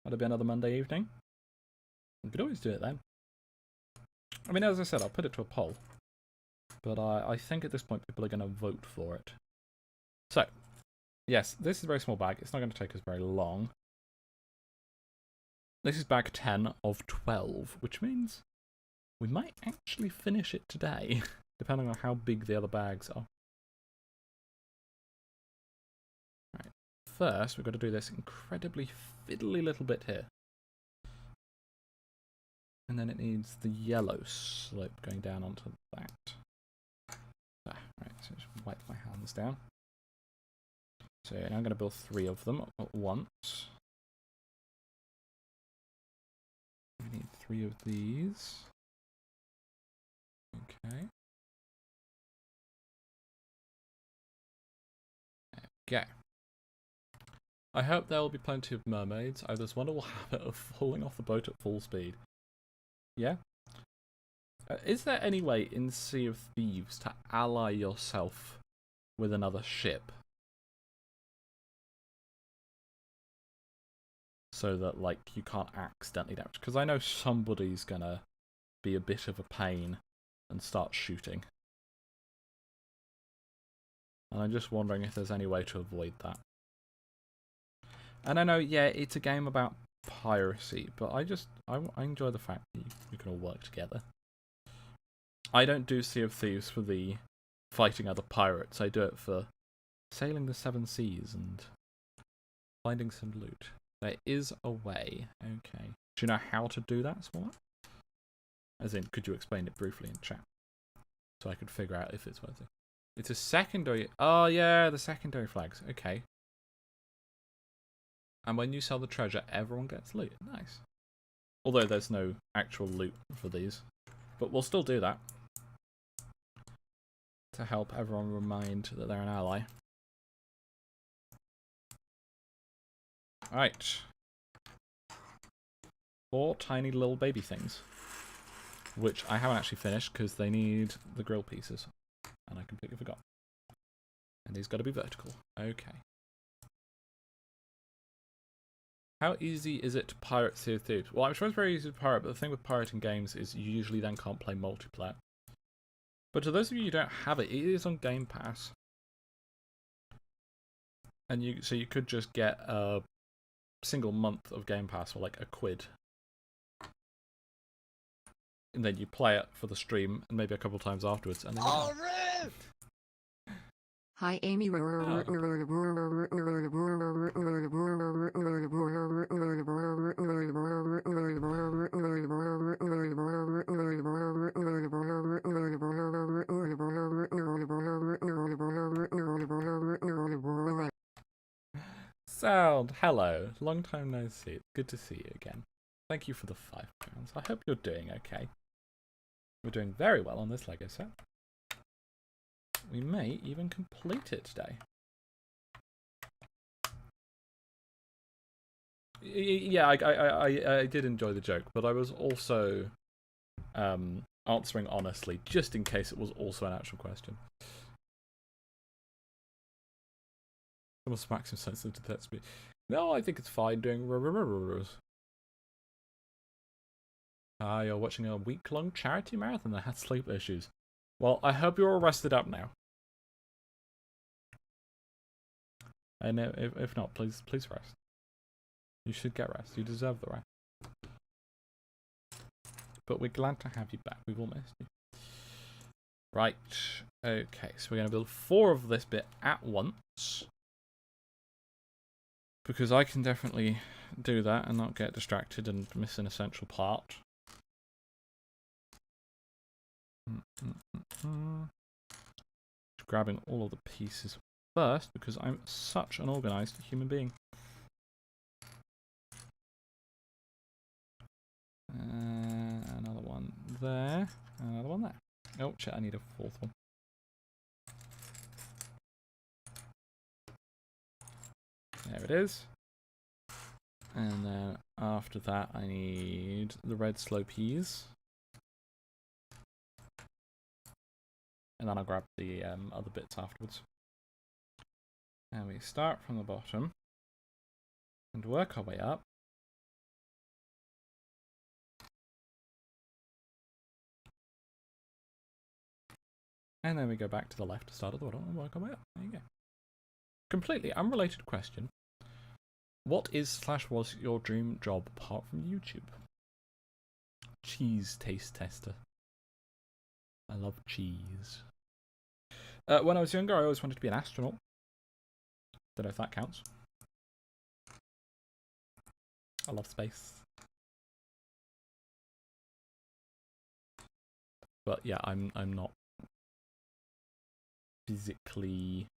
That'll be another Monday evening. We could always do it then. I mean, as I said, I'll put it to a poll. But I think at this point people are going to vote for it. So, yes, this is a very small bag. It's not going to take us very long. This is bag 10 of 12, which means we might actually finish it today, depending on how big the other bags are. Right. First, we've got to do this incredibly fiddly little bit here. And then it needs the yellow slope going down onto that. Right, so just wipe my hands down. So now I'm going to build 3 of them at once. We need 3 of these. Okay. Okay. I hope there will be plenty of mermaids. I have this wonderful habit of falling off the boat at full speed. Yeah? Is there any way in Sea of Thieves to ally yourself with another ship? So that, like, you can't accidentally damage. Because I know somebody's gonna be a bit of a pain and start shooting. And I'm just wondering if there's any way to avoid that. And I know, yeah, it's a game about piracy, but I enjoy the fact that you can all work together. I don't do Sea of Thieves for the fighting other pirates. I do it for sailing the 7 seas and finding some loot. There is a way. Okay. Do you know how to do that, Smaller? As in, could you explain it briefly in chat? So I could figure out if it's worth it. It's a secondary... Oh, yeah, the secondary flags. Okay. And when you sell the treasure, everyone gets loot. Nice. Although there's no actual loot for these. But we'll still do that. To help everyone remind that they're an ally. Alright. 4 tiny little baby things. Which I haven't actually finished because they need the grill pieces. And I completely forgot. And these got to be vertical. Okay. How easy is it to pirate Sea of Thieves? Well, I'm sure it's very easy to pirate, but the thing with pirating games is you usually then can't play multiplayer. But to those of you who don't have it, it is on Game Pass. And so you could just get a single month of Game Pass for like £1. And then you play it for the stream and maybe a couple times afterwards. And then Hi, Amy. Sound, hello. Long time no see. It's good to see you again. Thank you for the £5. I hope you're doing okay. We're doing very well on this Lego set. We may even complete it today. Yeah, I did enjoy the joke, but I was also answering honestly, just in case it was also an actual question. Someone smacks some sense into that speed. No, I think it's fine doing you're watching a week-long charity marathon that had sleep issues. Well, I hope you're all rested up now. And if not, please rest. You should get rest. You deserve the rest. But we're glad to have you back. We've all missed you. Right. Okay, so we're going to build 4 of this bit at once. Because I can definitely do that and not get distracted and miss an essential part. Grabbing all of the pieces first because I'm such an organised human being. Another one there. Another one there. Oh shit, I need a 4th one. There it is. And then after that I need the red slow peas. And then I'll grab the other bits afterwards. And we start from the bottom and work our way up. And then we go back to the left to start at the bottom and work our way up. There you go. Completely unrelated question. What is / was your dream job apart from YouTube? Cheese taste tester. I love cheese. When I was younger, I always wanted to be an astronaut. Don't know if that counts. I love space. But yeah, I'm not physically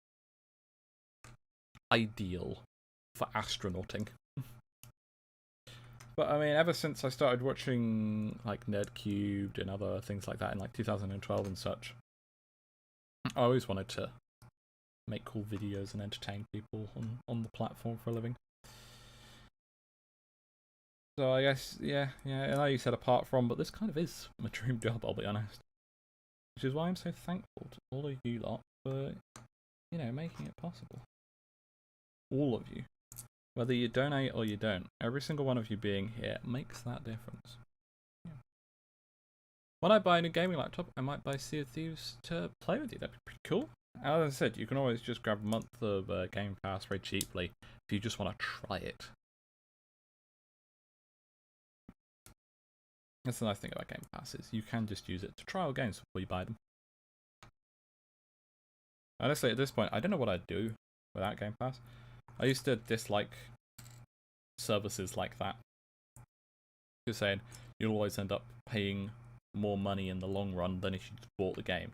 ideal for astronauting. But I mean, ever since I started watching like Nerdcubed and other things like that in like 2012 and such, I always wanted to make cool videos and entertain people on the platform for a living. So I guess, yeah, I know you said apart from, but this kind of is my dream job, I'll be honest. Which is why I'm so thankful to all of you lot for, you know, making it possible. All of you. Whether you donate or you don't, every single one of you being here makes that difference. Yeah. When I buy a new gaming laptop, I might buy Sea of Thieves to play with you. That'd be pretty cool. As I said, you can always just grab a month of Game Pass very cheaply if you just want to try it. That's the nice thing about Game Pass is you can just use it to trial games before you buy them. Honestly, at this point, I don't know what I'd do without Game Pass. I used to dislike services like that. Just saying, you'll always end up paying more money in the long run than if you bought the game.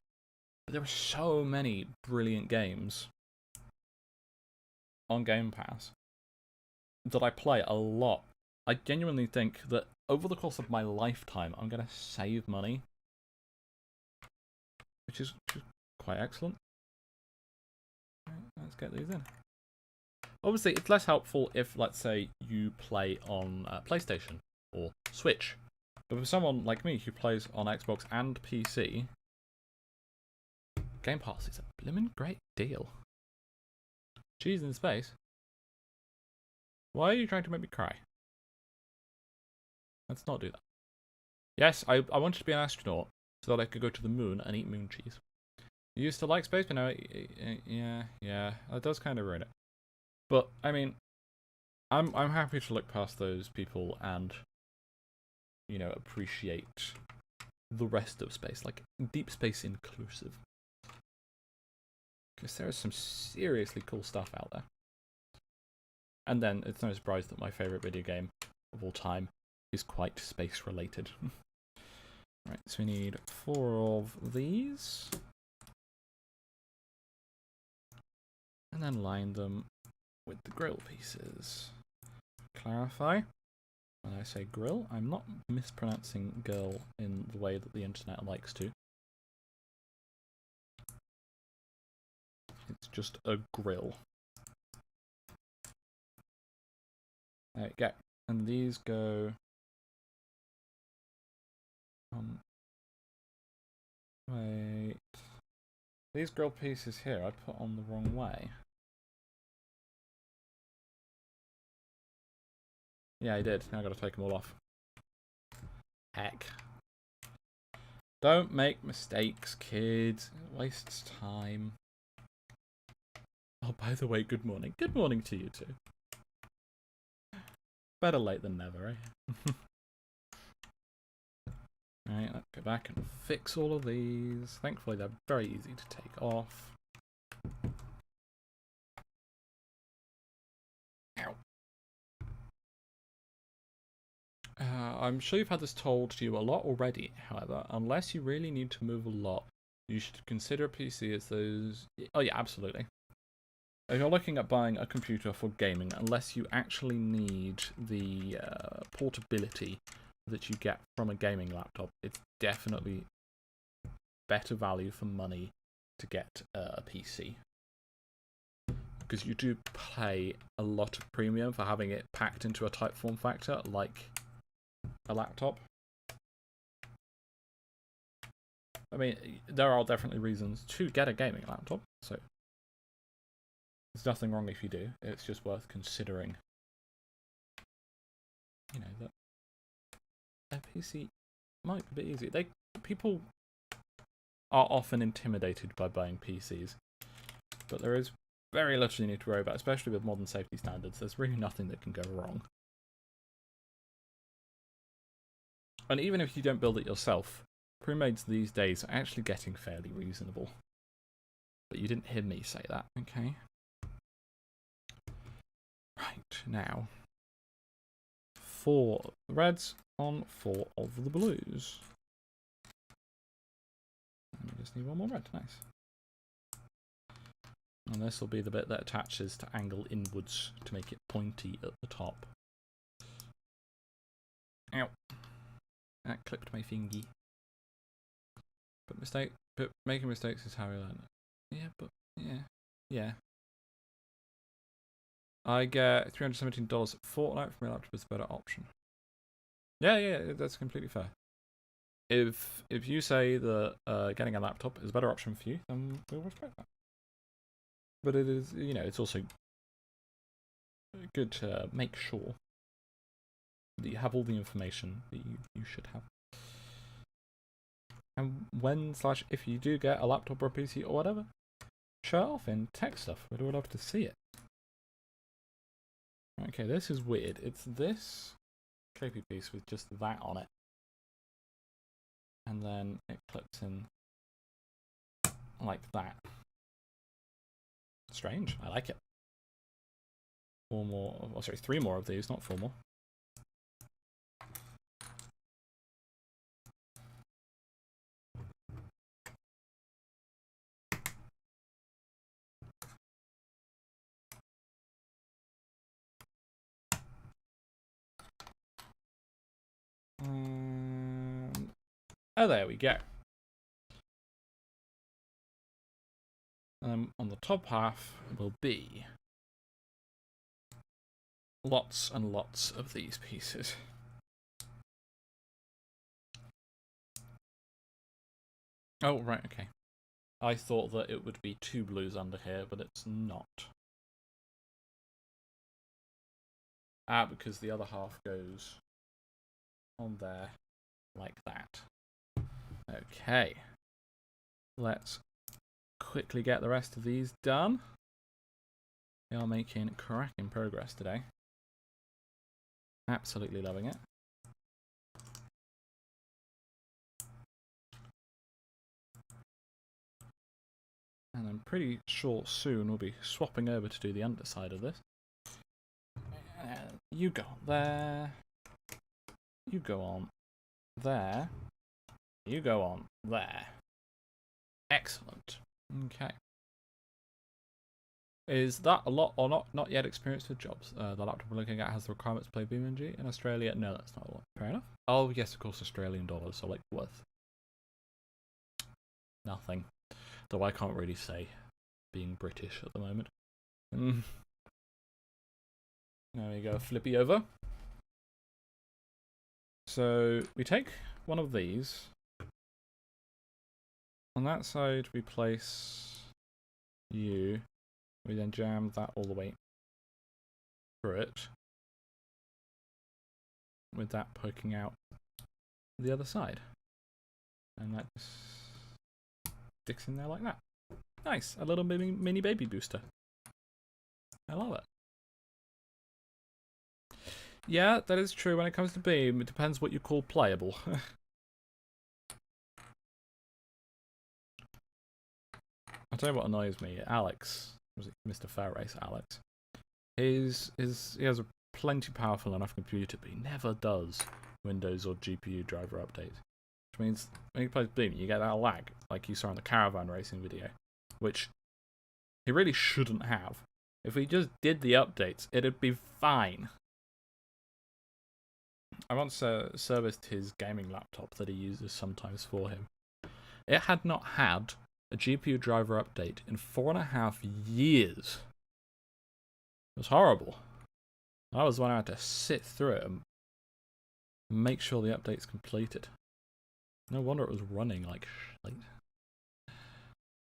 But there are so many brilliant games on Game Pass that I play a lot. I genuinely think that over the course of my lifetime, I'm going to save money, which is quite excellent. Right, let's get these in. Obviously, it's less helpful if, let's say, you play on PlayStation or Switch. But for someone like me who plays on Xbox and PC, Game Pass is a blimmin' great deal. Cheese in space? Why are you trying to make me cry? Let's not do that. Yes, I wanted to be an astronaut so that I could go to the moon and eat moon cheese. You used to like space, but no, yeah, that does kind of ruin it. But I mean, I'm happy to look past those people and, you know, appreciate the rest of space, like deep space inclusive. Because there is some seriously cool stuff out there. And then it's no surprise that my favourite video game of all time is quite space related. Right, so we need 4 of these. And then line them with the grill pieces. Clarify, when I say grill, I'm not mispronouncing girl in the way that the internet likes to. It's just a grill. There we go. And these go... wait. These grill pieces here I put on the wrong way. Yeah, I did. Now I've got to take them all off. Heck. Don't make mistakes, kids. It wastes time. Oh, by the way, good morning. Good morning to you too. Better late than never, eh? Alright, let's go back and fix all of these. Thankfully, they're very easy to take off. Ow. I'm sure you've had this told to you a lot already, however, unless you really need to move a lot, you should consider a PC as those... Oh yeah, absolutely. If you're looking at buying a computer for gaming, unless you actually need the portability that you get from a gaming laptop, it's definitely better value for money to get a PC. Because you do pay a lot of premium for having it packed into a type form factor, like a laptop. I mean, there are definitely reasons to get a gaming laptop, so there's nothing wrong if you do. It's just worth considering, you know, that a PC might be a bit easier. People are often intimidated by buying PCs, but there is very little you need to worry about, especially with modern safety standards. There's really nothing that can go wrong. And even if you don't build it yourself, pre-mades these days are actually getting fairly reasonable. But you didn't hear me say that, okay? Right, now. 4 reds on 4 of the blues. And we just need 1 more red, nice. And this will be the bit that attaches to angle inwards to make it pointy at the top. Ow. That clipped my fingy. But making mistakes is how we learn. Yeah. I get $317 a fortnight for my laptop is a better option. Yeah, that's completely fair. If you say that getting a laptop is a better option for you, then we'll respect that. But it is, it's also good to make sure that you have all the information that you should have. And if you do get a laptop or a PC or whatever, show it off in tech stuff. We'd love to see it. Okay, this is weird. It's this clippy piece with just that on it. And then it clips in like that. Strange. I like it. 3 more of these, not 4 more. Oh, there we go. On the top half will be lots and lots of these pieces. Oh, right, okay. I thought that it would be 2 blues under here, but it's not. Because the other half goes on there like that. Okay. Let's quickly get the rest of these done. We are making cracking progress today. Absolutely loving it. And I'm pretty sure soon we'll be swapping over to do the underside of this. You go on there. You go on there. You go on there. Excellent. Okay. Is that a lot or not? Not yet experienced with jobs. The laptop we're looking at has the requirements to play BeamNG in Australia. No, that's not a lot. Fair enough. Oh, yes, of course, Australian dollars. So, like, worth nothing. Though I can't really say being British at the moment. There we go, flippy over. So we take one of these. On that side we place you. We then jam that all the way through it. With that poking out the other side. And that just sticks in there like that. Nice, a little mini baby booster. I love it. Yeah, that is true. When it comes to Beam, it depends what you call playable. I'll tell you what annoys me. Alex, was it Mr. Fairrace Alex? He has a plenty powerful enough computer, but he never does Windows or GPU driver updates. Which means when he plays Beam, you get that lag, like you saw in the caravan racing video, which he really shouldn't have. If he just did the updates, it'd be fine. I once serviced his gaming laptop that he uses sometimes for him. It had not had a GPU driver update in 4.5 years. It was horrible. I was the one who had to sit through it and make sure the update's completed. No wonder it was running like shit.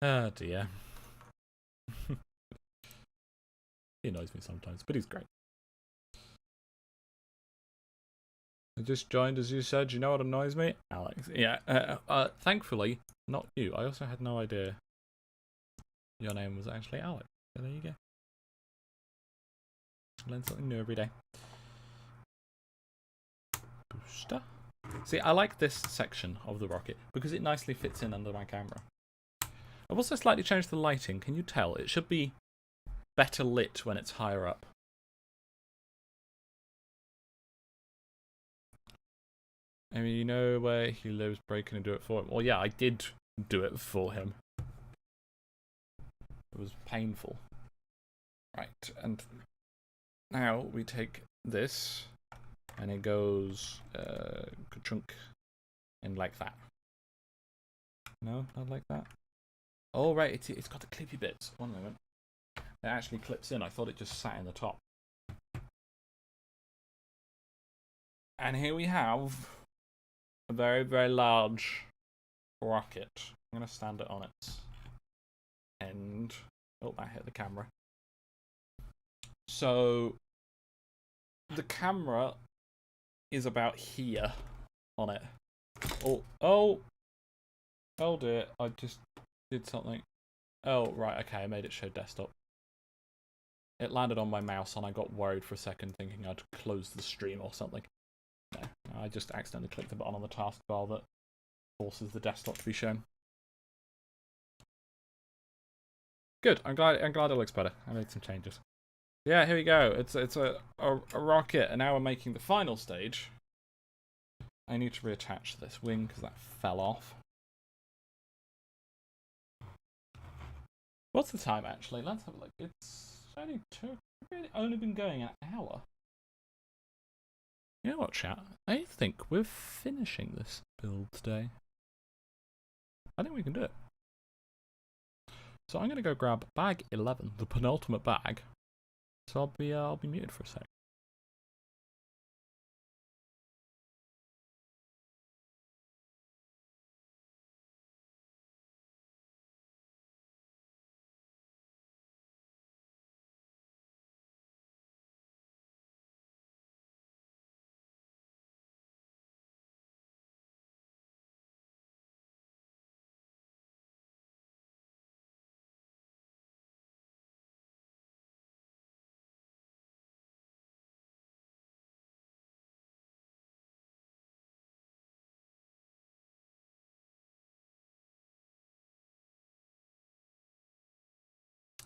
Oh dear. He annoys me sometimes, but he's great. I just joined, as you said. You know what annoys me? Alex. Yeah, thankfully, not you. I also had no idea your name was actually Alex. So there you go. Learn something new every day. Booster. See, I like this section of the rocket because it nicely fits in under my camera. I've also slightly changed the lighting. Can you tell? It should be better lit when it's higher up. I mean, you know where he lives, break in and do it for him. Well, yeah, I did do it for him. It was painful. Right, and now we take this, and it goes chunk in like that. No, not like that. Oh, right, it's got the clippy bits. One moment. It actually clips in. I thought it just sat in the top. And here we have a very, very large rocket. I'm going to stand it on its end. Oh, that hit the camera. So, the camera is about here on it. Oh dear, I just did something. Oh, right, okay, I made it show desktop. It landed on my mouse and I got worried for a second thinking I'd closed the stream or something. No, I just accidentally clicked the button on the taskbar that forces the desktop to be shown. Good, I'm glad it looks better. I made some changes. Yeah, here we go. It's a rocket, and now we're making the final stage. I need to reattach this wing because that fell off. What's the time actually? Let's have a look. It's only been going an hour. You know what, chat? I think we're finishing this build today. I think we can do it. So I'm gonna go grab bag 11, the penultimate bag. So I'll be muted for a sec.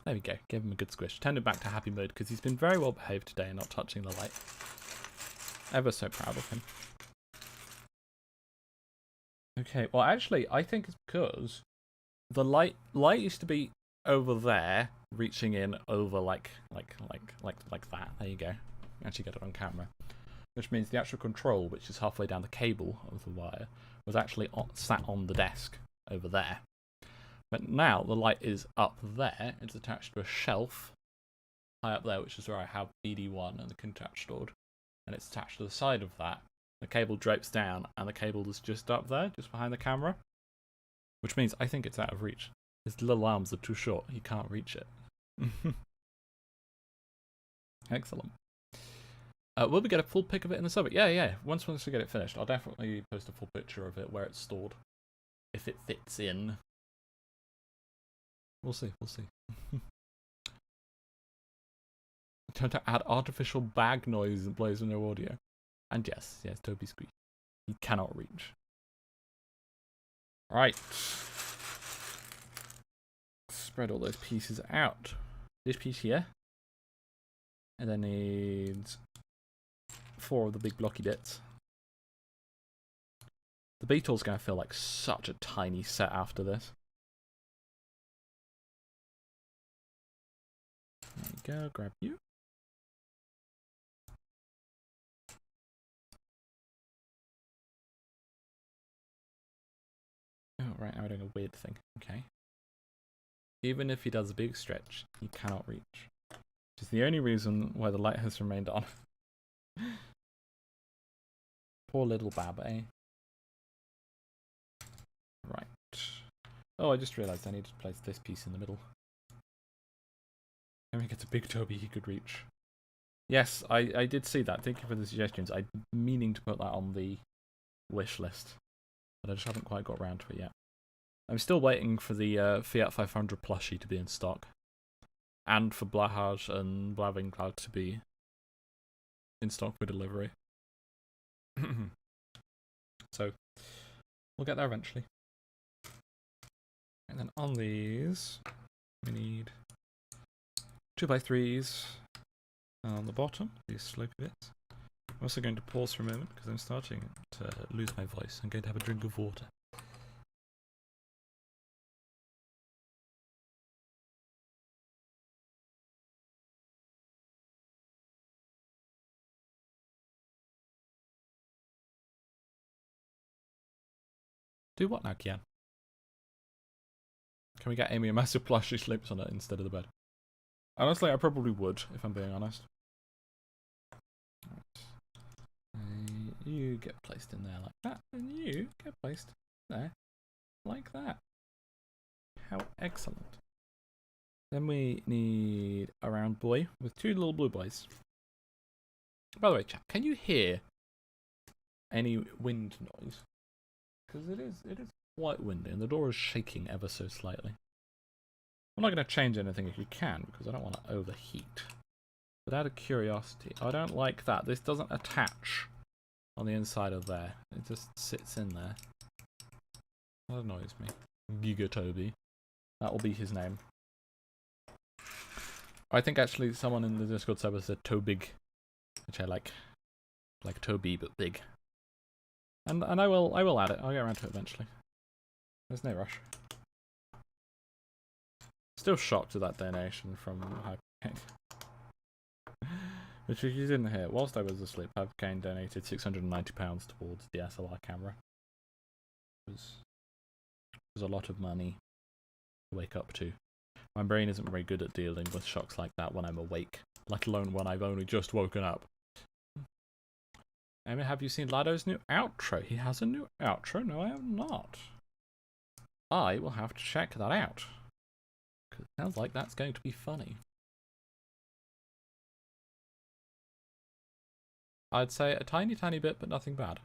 There we go, give him a good squish. Turned him back to happy mode because he's been very well behaved today and not touching the light. Ever so proud of him. Okay, well actually I think it's because the light used to be over there, reaching in over like that. There you go. Actually get it on camera. Which means the actual control, which is halfway down the cable of the wire, was actually sat on the desk over there. But now the light is up there. It's attached to a shelf high up there, which is where I have BD1 and the contact stored. And it's attached to the side of that. The cable drapes down, and the cable is just up there, just behind the camera. Which means I think it's out of reach. His little arms are too short. He can't reach it. Excellent. Will we get a full pic of it in the subject? Yeah. Once we get it finished, I'll definitely post a full picture of it where it's stored. If it fits in. We'll see. Time to add artificial bag noise and plays with no audio. And yes, Toby squeak. He cannot reach. Right. Spread all those pieces out. This piece here. And then needs 4 of the big blocky bits. The Beetle's going to feel like such a tiny set after this. There you go, grab you. Oh, right, now we're doing a weird thing. Okay. Even if he does a big stretch, he cannot reach. Which is the only reason why the light has remained on. Poor little Bab, eh? Right. Oh, I just realised I need to place this piece in the middle. When he gets a big Toby he could reach. Yes, I did see that. Thank you for the suggestions. I'm meaning to put that on the wish list. But I just haven't quite got around to it yet. I'm still waiting for the Fiat 500 plushie to be in stock. and for Blahaj and Blavincloud to be in stock for delivery. So we'll get there eventually. And then on these, we need 2x3s on the bottom, these slopey bits. I'm also going to pause for a moment because I'm starting to lose my voice. I'm going to have a drink of water. Do what now, Kian? Can we get Amy a massive plush she sleeps on it instead of the bed? Honestly, I probably would, if I'm being honest. You get placed in there like that, and you get placed there like that. How excellent. Then we need a round boy with 2 little blue boys. By the way, chat, can you hear any wind noise? Because it is quite windy, and the door is shaking ever so slightly. I'm not going to change anything if you can, because I don't want to overheat. But out of curiosity, I don't like that. This doesn't attach on the inside of there. It just sits in there. That annoys me. Gigatoby. That will be his name. I think actually someone in the Discord server said Tobig, which I like. Like Toby, but big. And I will add it. I'll get around to it eventually. There's no rush. Still shocked at that donation from Hypercane. Which, if you didn't hear, whilst I was asleep, Hypercane donated £690 towards the SLR camera. It was a lot of money to wake up to. My brain isn't very good at dealing with shocks like that when I'm awake, let alone when I've only just woken up. Amy, have you seen Lado's new outro? He has a new outro? No, I have not. I will have to check that out. Because it sounds like that's going to be funny. I'd say a tiny, tiny bit, but nothing bad.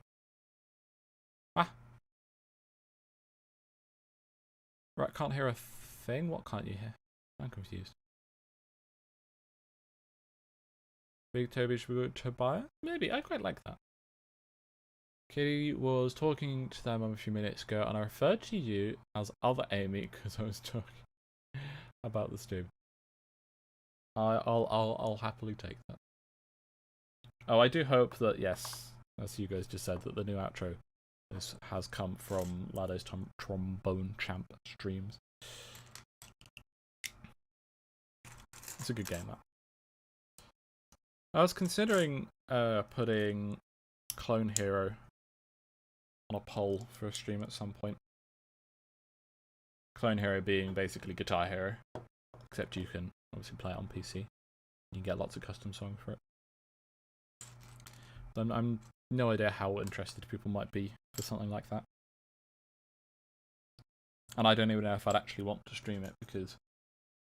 Ah. Right, can't hear a thing? What can't you hear? I'm confused. Big Toby should we go to buy it? Maybe, I quite like that. Kitty was talking to their mum a few minutes ago, and I referred to you as other Amy because I was talking about the stream. I'll happily take that. Oh, I do hope that, yes, as you guys just said, that the new outro has come from Lado's Trombone Champ streams. It's a good game, that. I was considering putting Clone Hero on a poll for a stream at some point. Clone Hero being basically Guitar Hero, except you can obviously play it on PC. You can get lots of custom songs for it. I'm no idea how interested people might be for something like that. And I don't even know if I'd actually want to stream it, because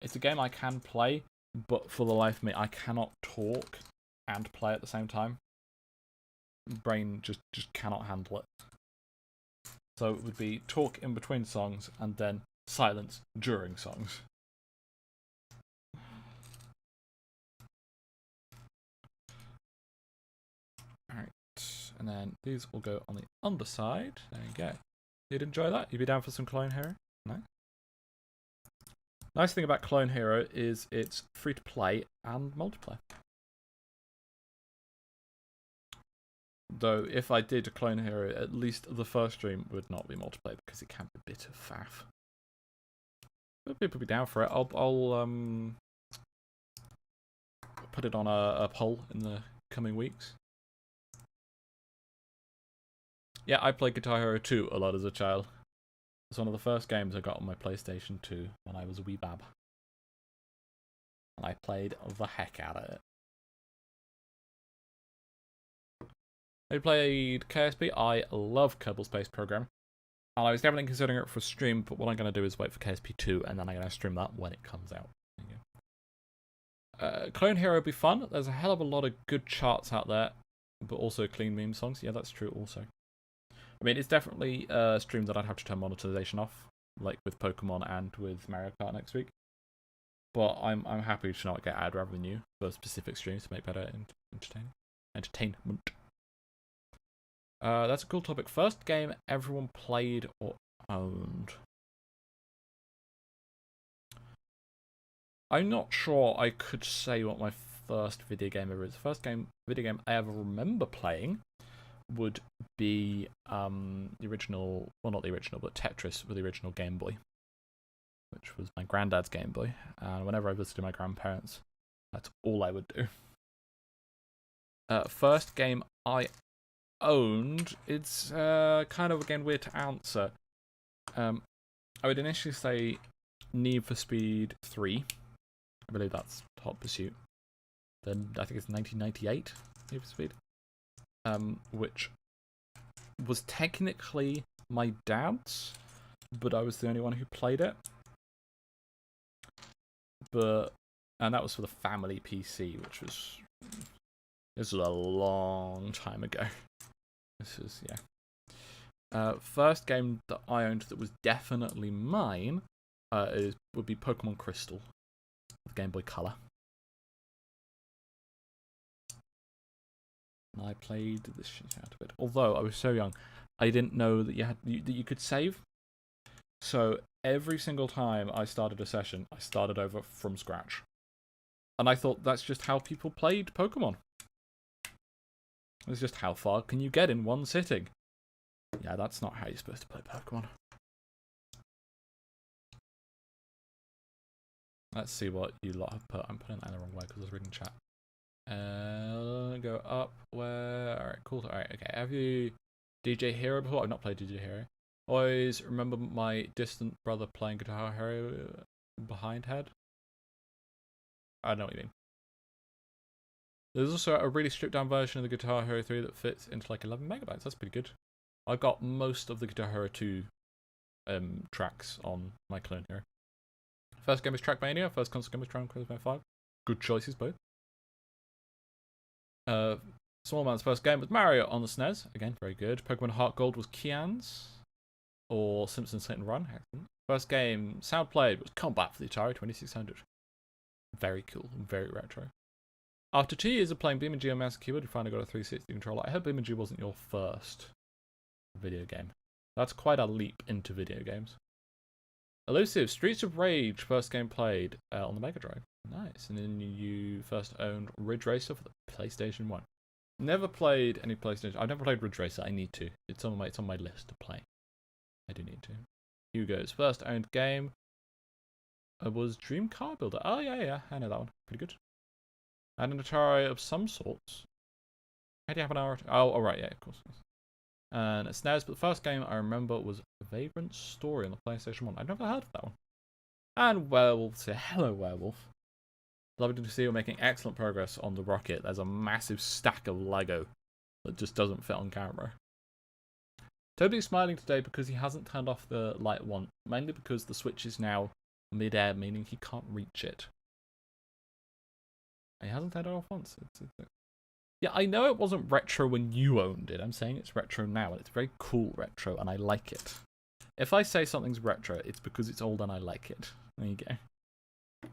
it's a game I can play, but for the life of me, I cannot talk and play at the same time. Brain just cannot handle it. So it would be talk in between songs and then silence during songs. Alright, and then these will go on the underside. There you go. You'd enjoy that? You'd be down for some Clone Hero? No? Nice thing about Clone Hero is it's free to play and multiplayer. Though, if I did a Clone Hero, at least the first stream would not be multiplayer because it can be a bit of faff. But people be down for it. I'll put it on a poll in the coming weeks. Yeah, I played Guitar Hero 2 a lot as a child. It's one of the first games I got on my PlayStation 2 when I was a wee bab. And I played the heck out of it. I played KSP. I love Kerbal Space Program. And I was definitely considering it for stream, but what I'm going to do is wait for KSP 2 and then I'm going to stream that when it comes out. There you go. Clone Hero would be fun. There's a hell of a lot of good charts out there, but also clean meme songs. Yeah, that's true also. I mean, it's definitely a stream that I'd have to turn monetization off, like with Pokemon and with Mario Kart next week. but I'm happy to not get ad revenue for specific streams to make better entertainment. That's a cool topic. First game everyone played or owned. I'm not sure I could say what my first video game ever is. The first video game I ever remember playing would be the original, well, not the original, but Tetris with the original Game Boy, which was my granddad's Game Boy. And whenever I visited my grandparents, that's all I would do. First game I owned, it's kind of, again, weird to answer. I would initially say Need for Speed 3. I believe that's Hot Pursuit. Then I think it's 1998 Need for Speed, which was technically my dad's, but I was the only one who played it. And that was for the family PC, which was a long time ago. This was, yeah. First game that I owned that was definitely mine would be Pokemon Crystal, the Game Boy Color. And I played this shit out of it. Although I was so young, I didn't know that you could save. So every single time I started a session, I started over from scratch. And I thought that's just how people played Pokemon. It's just how far can you get in one sitting. Yeah, that's not how you're supposed to play Pokemon. Let's see what you lot have put. I'm putting that in the wrong way because I was reading chat. Go up where... Alright, cool. Alright, okay. Have you DJ Hero before? I've not played DJ Hero. Always remember my distant brother playing Guitar Hero behind head. I don't know what you mean. There's also a really stripped down version of the Guitar Hero 3 that fits into like 11 megabytes. That's pretty good. I've got most of the Guitar Hero 2 tracks on my Clone Hero. First game was Trackmania. First console game was Dragon Quest 5. Good choices both. Small Man's first game was Mario on the SNES. Again, very good. Pokemon Heart Gold was Kian's. Or Simpsons Hit and Run. Excellent. First game sound played was Combat for the Atari 2600. Very cool. Very retro. After 2 years of playing BeamNG on mouse and keyboard, you finally got a 360 controller. I hope BeamNG wasn't your first video game. That's quite a leap into video games. Elusive, Streets of Rage, first game played on the Mega Drive. Nice. And then you first owned Ridge Racer for the PlayStation 1. Never played any PlayStation. I've never played Ridge Racer. I need to. It's on my list to play. I do need to. Hugo's first owned game was Dream Car Builder. Oh, yeah. I know that one. Pretty good. And an Atari of some sorts. How do you have an hour? Oh, alright, yeah, of course. And a SNES, but the first game I remember was Vagrant Story on the PlayStation 1. I've never heard of that one. And Werewolf, say hello, Werewolf. Lovely to see you're making excellent progress on the rocket. There's a massive stack of Lego that just doesn't fit on camera. Toby's smiling today because he hasn't turned off the light once, mainly because the Switch is now mid-air, meaning he can't reach it. He hasn't turned it off once. Yeah, I know it wasn't retro when you owned it. I'm saying it's retro now, and it's very cool retro, and I like it. If I say something's retro, it's because it's old and I like it. There you go.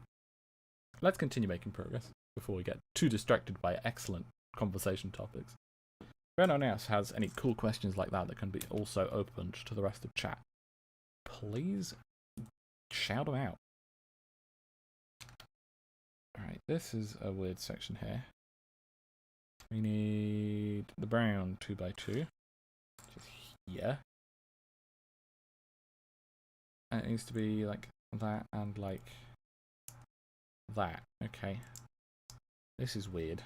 Let's continue making progress before we get too distracted by excellent conversation topics. If anyone else has any cool questions like that can be also opened to the rest of chat, please shout them out. Alright, this is a weird section here. We need the brown 2x2, which is here. And it needs to be like that and like that. Okay. This is weird.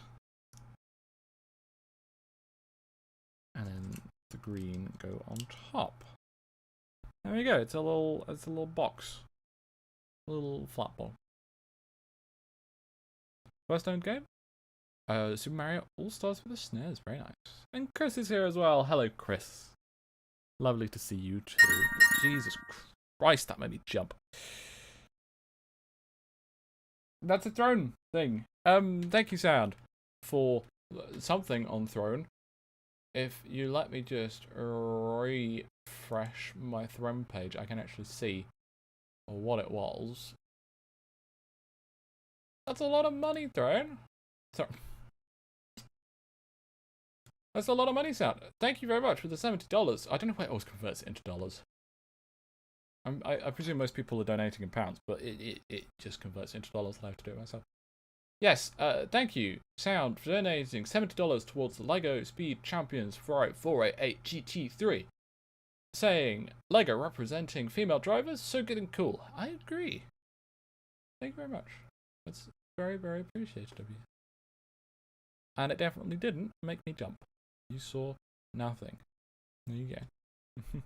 And then the green go on top. There we go. It's a little box. A little flat ball. First owned game? Super Mario All-Stars for the SNES. Very nice. And Chris is here as well. Hello, Chris. Lovely to see you too. Jesus Christ, that made me jump. That's a throne thing. Thank you, Sound, for something on Throne. If you let me just refresh my Throne page, I can actually see what it was. That's a lot of money thrown. Sorry. That's a lot of money, Sound. Thank you very much for the $70. I don't know why it always converts it into dollars. I presume most people are donating in pounds, but it just converts into dollars. I have to do it myself. Yes, thank you, Sound, for donating $70 towards the LEGO Speed Champions Ferrari 488 GT3. Saying, LEGO representing female drivers, so good and cool. I agree. Thank you very much. That's very, very appreciated of you. And it definitely didn't make me jump. You saw nothing. There you go.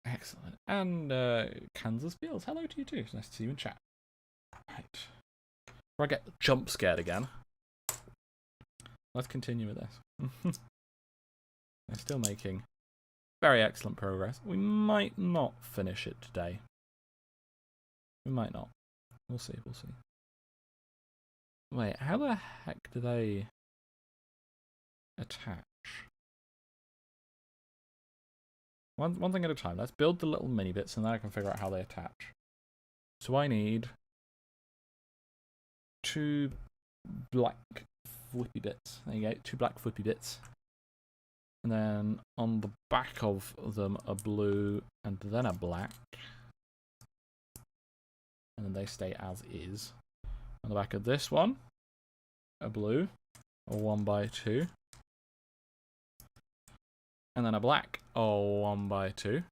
Excellent. And Kansas Fields, hello to you too. It's nice to see you in chat. Right. Before I get jump scared again, let's continue with this. They're still making very excellent progress. We might not finish it today. We might not. We'll see, we'll see. Wait, how the heck do they attach? One thing at a time. Let's build the little mini bits and then I can figure out how they attach. So I need 2 black flippy bits. There you go, 2 black flippy bits. And then on the back of them a blue and then a black. And then they stay as is. On the back of this one, a blue, a 1x2. And then a black, a 1x2.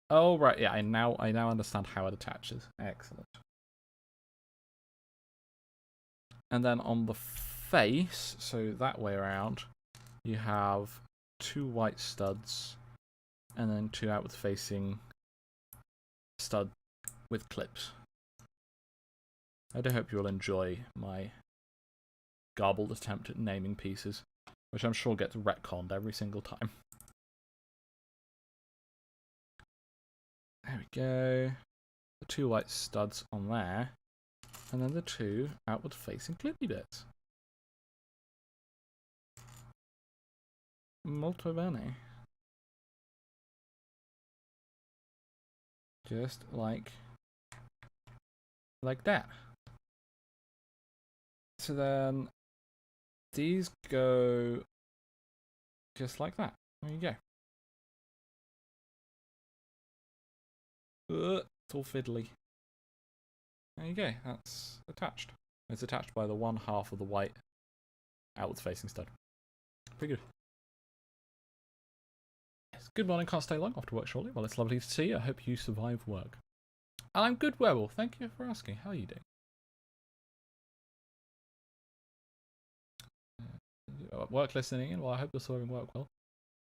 Oh right, yeah, I now understand how it attaches. Excellent. And then on the face, so that way around, you have 2 white studs, and then 2 outward facing stud with clips. I do hope you will enjoy my garbled attempt at naming pieces, which I'm sure gets retconned every single time. There we go. The 2 white studs on there, and then the 2 outward facing clippy bits. Molto bene. Just like that. So then these go just like that. There you go. It's all fiddly. There you go. That's attached. It's attached by the 1/2 of the white outwards facing stud. Pretty good. Yes. Good morning. Can't stay long. Off to work shortly. Well, it's lovely to see you. I hope you survive work. And I'm good, Werewolf. Thank you for asking. How are you doing? Work listening in. Well, I hope you're serving work well.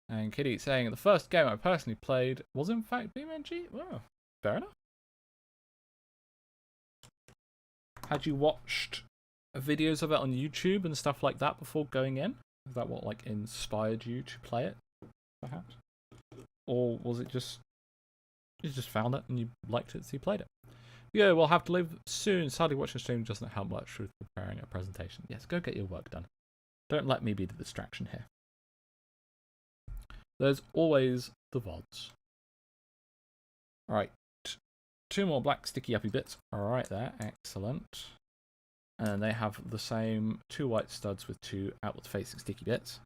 And Kitty saying the first game I personally played was in fact BeamNG. Well, fair enough. Had you watched videos of it on YouTube and stuff like that before going in? Is that what like inspired you to play it, perhaps? Or was it just you just found it and you liked it, so you played it? Yeah, we'll have to leave soon. Sadly, watching stream doesn't help much with preparing a presentation. Yes, go get your work done. Don't let me be the distraction here. There's always the VODs. Alright. 2 more black sticky uppy bits. Alright there. Excellent. And then they have the same 2 white studs with 2 outward facing sticky bits.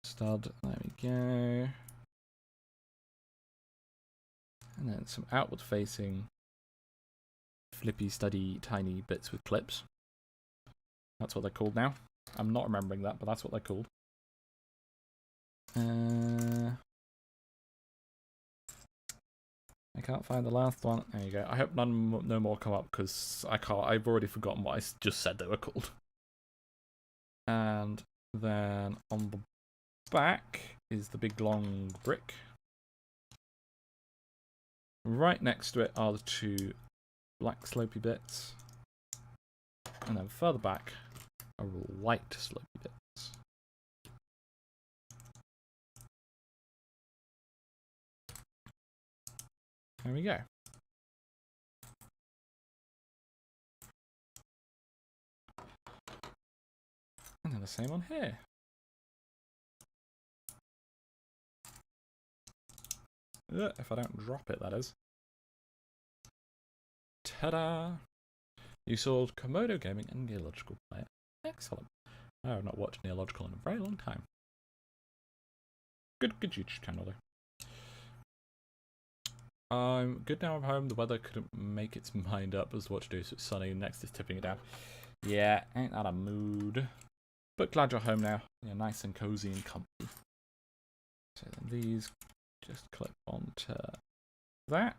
Stud. There we go. And then some outward facing flippy studdy tiny bits with clips. That's what they're called now. I'm not remembering that, but that's what they're called. I can't find the last one. There you go. I hope no more come up because I can't. I've already forgotten what I just said they were called. And then on the back is the big long brick. Right next to it are the 2 black slopey bits. And then further back are white slopey bits. There we go. And then the same on here. If I don't drop it, that is. Ta-da! You sold Komodo Gaming and Neological Player. Excellent. I have not watched Neological in a very long time. Good YouTube channel though. I'm good now I'm home. The weather couldn't make its mind up as to what to do, so it's sunny. Next is tipping it down. Yeah, ain't that a mood? But glad you're home now. You're nice and cozy and comfy. So then these just clip onto that.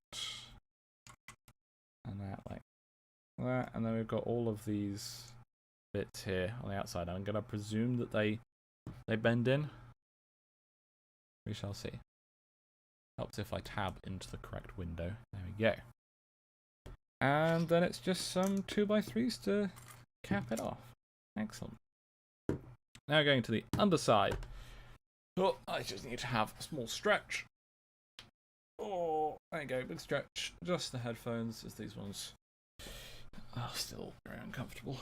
And that like that. And then we've got all of these bits here on the outside. I'm going to presume that they bend in. We shall see. Helps if I tab into the correct window. There we go. And then it's just some 2x3s to cap it off. Excellent. Now going to the underside. Oh, I just need to have a small stretch. Oh, there you go, big stretch. Just the headphones, as these ones are still very uncomfortable.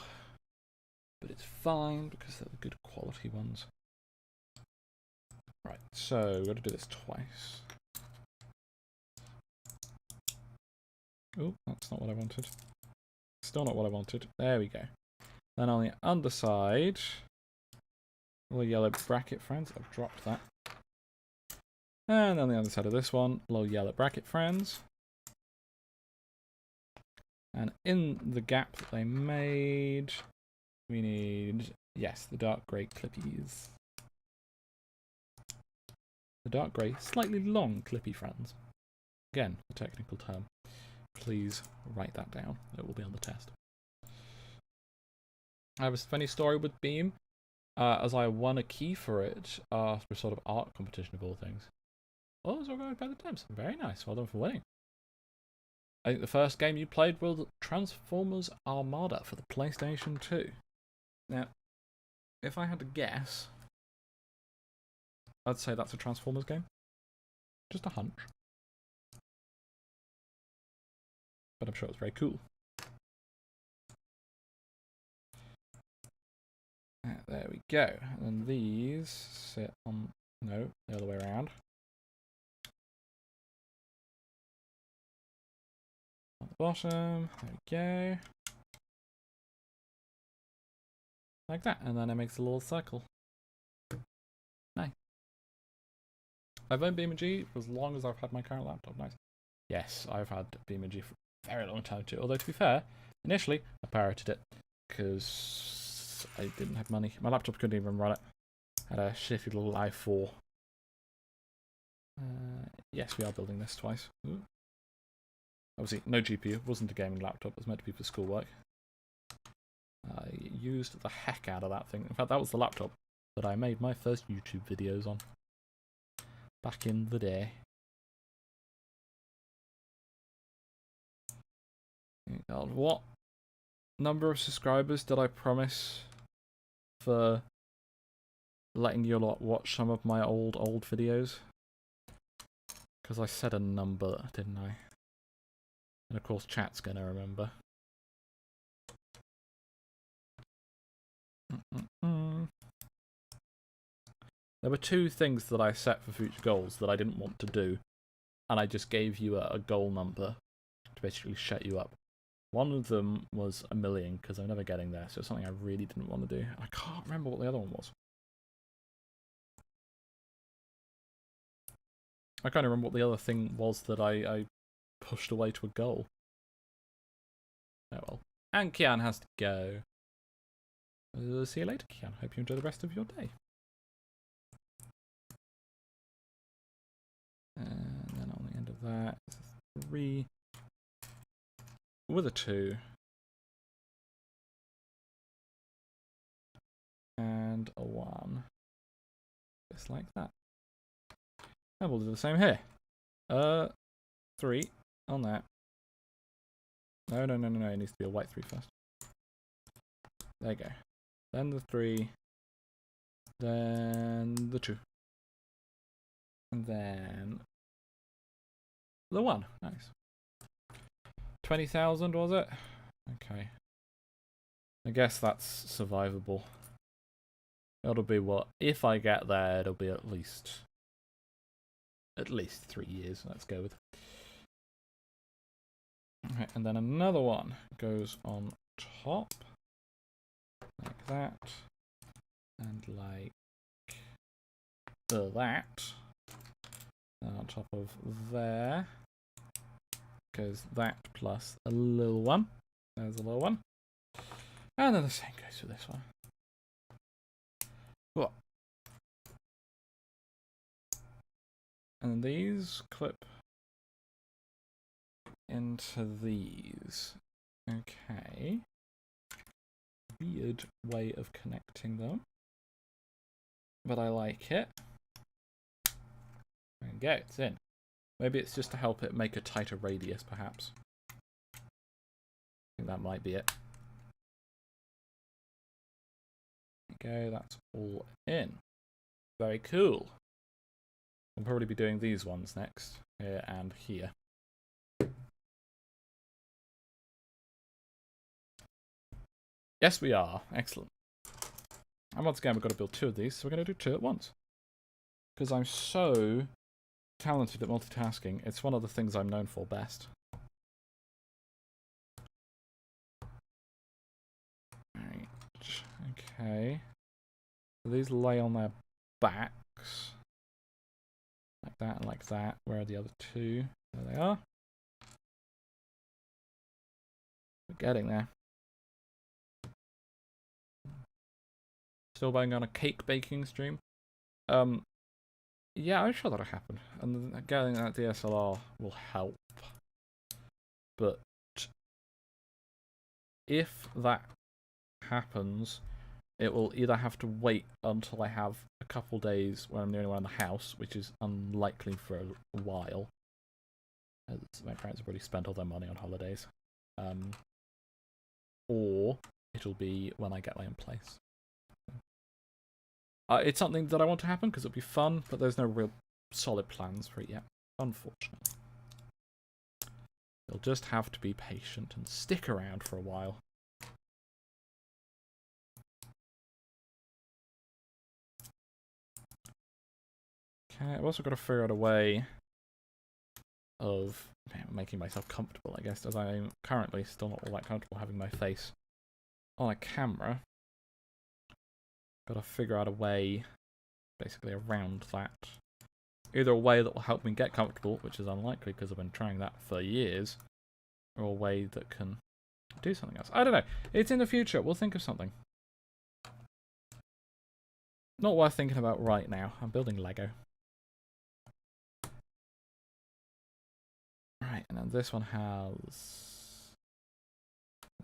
But it's fine because they're the good quality ones. Right, so we've got to do this twice. Oh, that's not what I wanted. Still not what I wanted. There we go. Then on the underside, little yellow bracket friends. I've dropped that. And on the other side of this one, little yellow bracket friends. And in the gap that they made, we need, yes, the dark grey clippies. The dark grey, slightly long clippy friends. Again, a technical term. Please write that down. It will be on the test. I have a funny story with Beam, as I won a key for it after a sort of art competition of all things. Oh, it was organised by the Temps. Very nice. Well done for winning. I think the first game you played was Transformers Armada for the PlayStation 2. Now, if I had to guess, I'd say that's a Transformers game. Just a hunch. But I'm sure it's very cool. There we go. And these sit on... No, the other way around. On the bottom. There we go. Like that. And then it makes a little circle. Nice. I've owned BeamNG for as long as I've had my current laptop. Nice. Yes, I've had BeamNG for a very long time too. Although, to be fair, initially I pirated it because I didn't have money. My laptop couldn't even run it. I had a shitty little i4. Yes, we are building this twice. Ooh. Obviously, no GPU. It wasn't a gaming laptop. It was meant to be for schoolwork. I used the heck out of that thing. In fact, that was the laptop that I made my first YouTube videos on. Back in the day. God, what number of subscribers did I promise for letting you lot watch some of my old videos? Because I said a number, didn't I? And of course chat's gonna remember. There were two things that I set for future goals that I didn't want to do, and I just gave you a goal number to basically shut you up. One of them was 1 million, because I'm never getting there, so it's something I really didn't want to do. I can't remember what the other one was. I can't remember what the other thing was that I pushed away to a goal. Oh well. And Kian has to go. See you later, Kian. Hope you enjoy the rest of your day. And then on the end of that is a 3 with a 2. And a 1. Just like that. And we'll do the same here. 3 on that. No, it needs to be a white 3 first. There you go. Then the 3. Then the 2. And then the 1. Nice. 20,000 was it? Okay. I guess that's survivable. It'll be what? If I get there, it'll be at least at least 3 years. Let's go with. Right, and then another one goes on top, like that, and like that. And on top of there goes that plus a little one. There's a little one. And then the same goes for this one. What? And these clip into these. Okay. Weird way of connecting them. But I like it. There we go, it's in. Maybe it's just to help it make a tighter radius, perhaps. I think that might be it. There we go, that's all in. Very cool. I'll probably be doing these ones next, here and here. Yes, we are. Excellent. And once again, we've got to build 2 of these, so we're going to do 2 at once. Because I'm so talented at multitasking, it's one of the things I'm known for best. Right. Okay. So these lay on their backs. Like that and like that. Where are the other 2? There they are. We're getting there. Still going on a cake baking stream. Yeah, I'm sure that'll happen. And getting that DSLR will help. But if that happens, it will either have to wait until I have a couple days when I'm the only one in the house, which is unlikely for a while, as my parents have already spent all their money on holidays, or it'll be when I get my own place. It's something that I want to happen because it'll be fun, but there's no real solid plans for it yet, unfortunately. You'll just have to be patient and stick around for a while. Okay, I've also got to figure out a way of making myself comfortable, I guess, as I'm currently still not all that comfortable having my face on a camera. Got to figure out a way, basically, around that. Either a way that will help me get comfortable, which is unlikely because I've been trying that for years, or a way that can do something else. I don't know. It's in the future. We'll think of something. Not worth thinking about right now. I'm building Lego. Right, and then this one has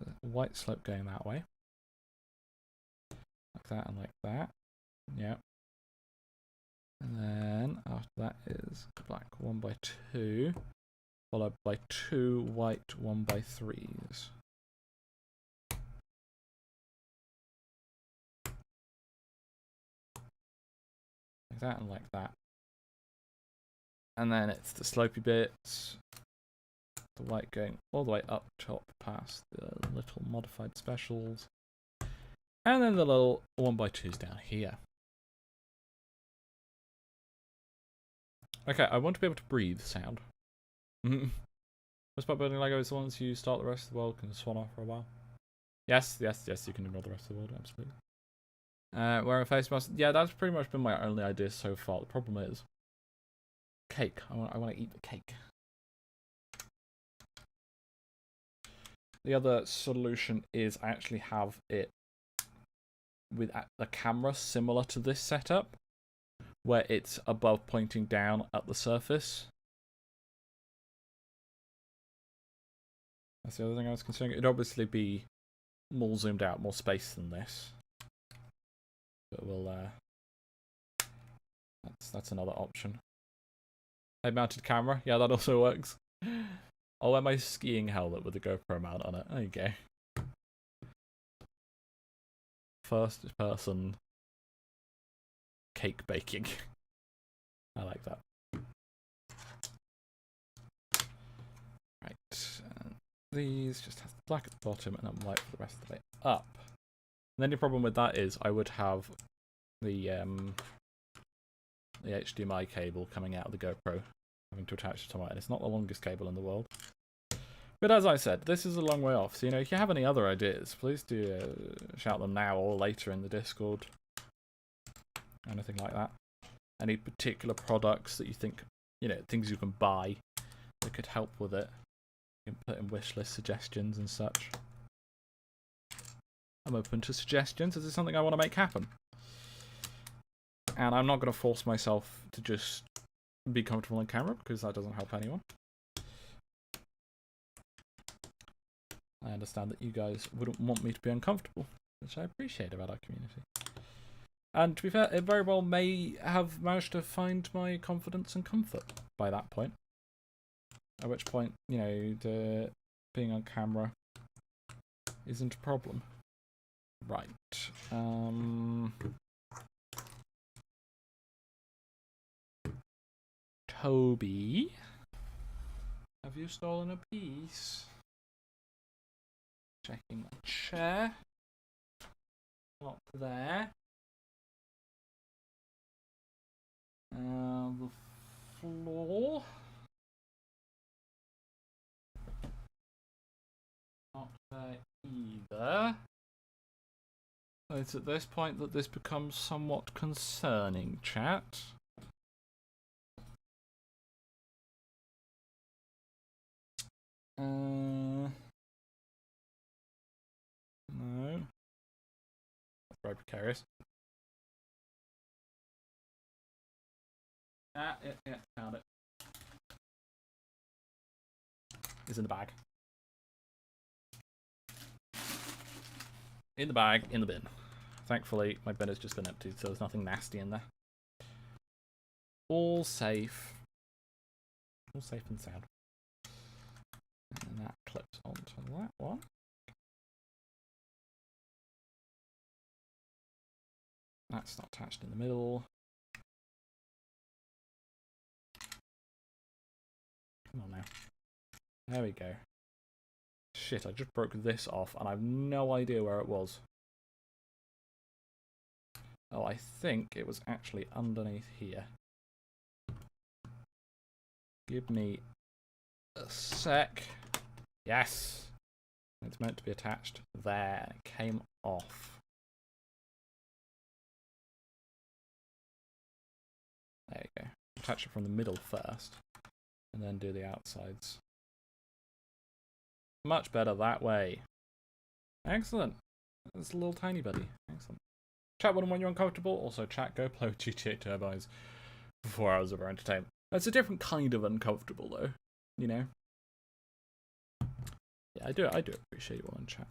a white slope going that way. Like that and like that. Yep. And then after that is black 1x2, followed by 2 white 1x3s. Like that and like that. And then it's the slopey bits. The white going all the way up top past the little modified specials. And then the little 1x2s down here. Okay, I want to be able to breathe sound. What's about building Lego is the ones you start, the rest of the world can swan off for a while. Yes, you can ignore the rest of the world, absolutely. Wearing a face mask, yeah, that's pretty much been my only idea so far. The problem is cake. I want to eat the cake. The other solution is I actually have it with the camera similar to this setup, where it's above pointing down at the surface. That's the other thing I was considering. It'd obviously be more zoomed out, more space than this. But we'll that's another option. Head mounted camera, yeah, that also works. I'll wear my skiing helmet with a GoPro mount on it. There you go. First person cake baking. I like that. Right. These just have black at the bottom and then white for the rest of the way up. And then the problem with that is I would have the the HDMI cable coming out of the GoPro, having to attach it to mine. It's not the longest cable in the world. But as I said, this is a long way off. So, if you have any other ideas, please do shout them now or later in the Discord. Anything like that. Any particular products that you think, things you can buy that could help with it. You can put in wishlist suggestions and such. I'm open to suggestions. This is something I want to make happen. And I'm not going to force myself to just be comfortable on camera because that doesn't help anyone. I understand that you guys wouldn't want me to be uncomfortable, which I appreciate about our community. And to be fair, it very well may have managed to find my confidence and comfort by that point. At which point, the being on camera isn't a problem. Right. Toby, have you stolen a piece? Checking my chair. Not there. The floor. Not there either. It's at this point that this becomes somewhat concerning, chat. No. That's very precarious. Yeah, found it. It's in the bag. In the bag, in the bin. Thankfully, my bin has just been emptied, so there's nothing nasty in there. All safe. All safe and sound. And that clips onto that one. That's not attached in the middle. Come on now. There we go. Shit, I just broke this off and I have no idea where it was. Oh, I think it was actually underneath here. Give me a sec. Yes! It's meant to be attached there. It came off. There you go. Attach it from the middle first. And then do the outsides. Much better that way. Excellent. That's a little tiny buddy. Excellent. Chat when you're uncomfortable. Also, chat go play with GTA Turbines for 4 hours of our entertainment. That's a different kind of uncomfortable, though. Yeah, I do appreciate you all in chat.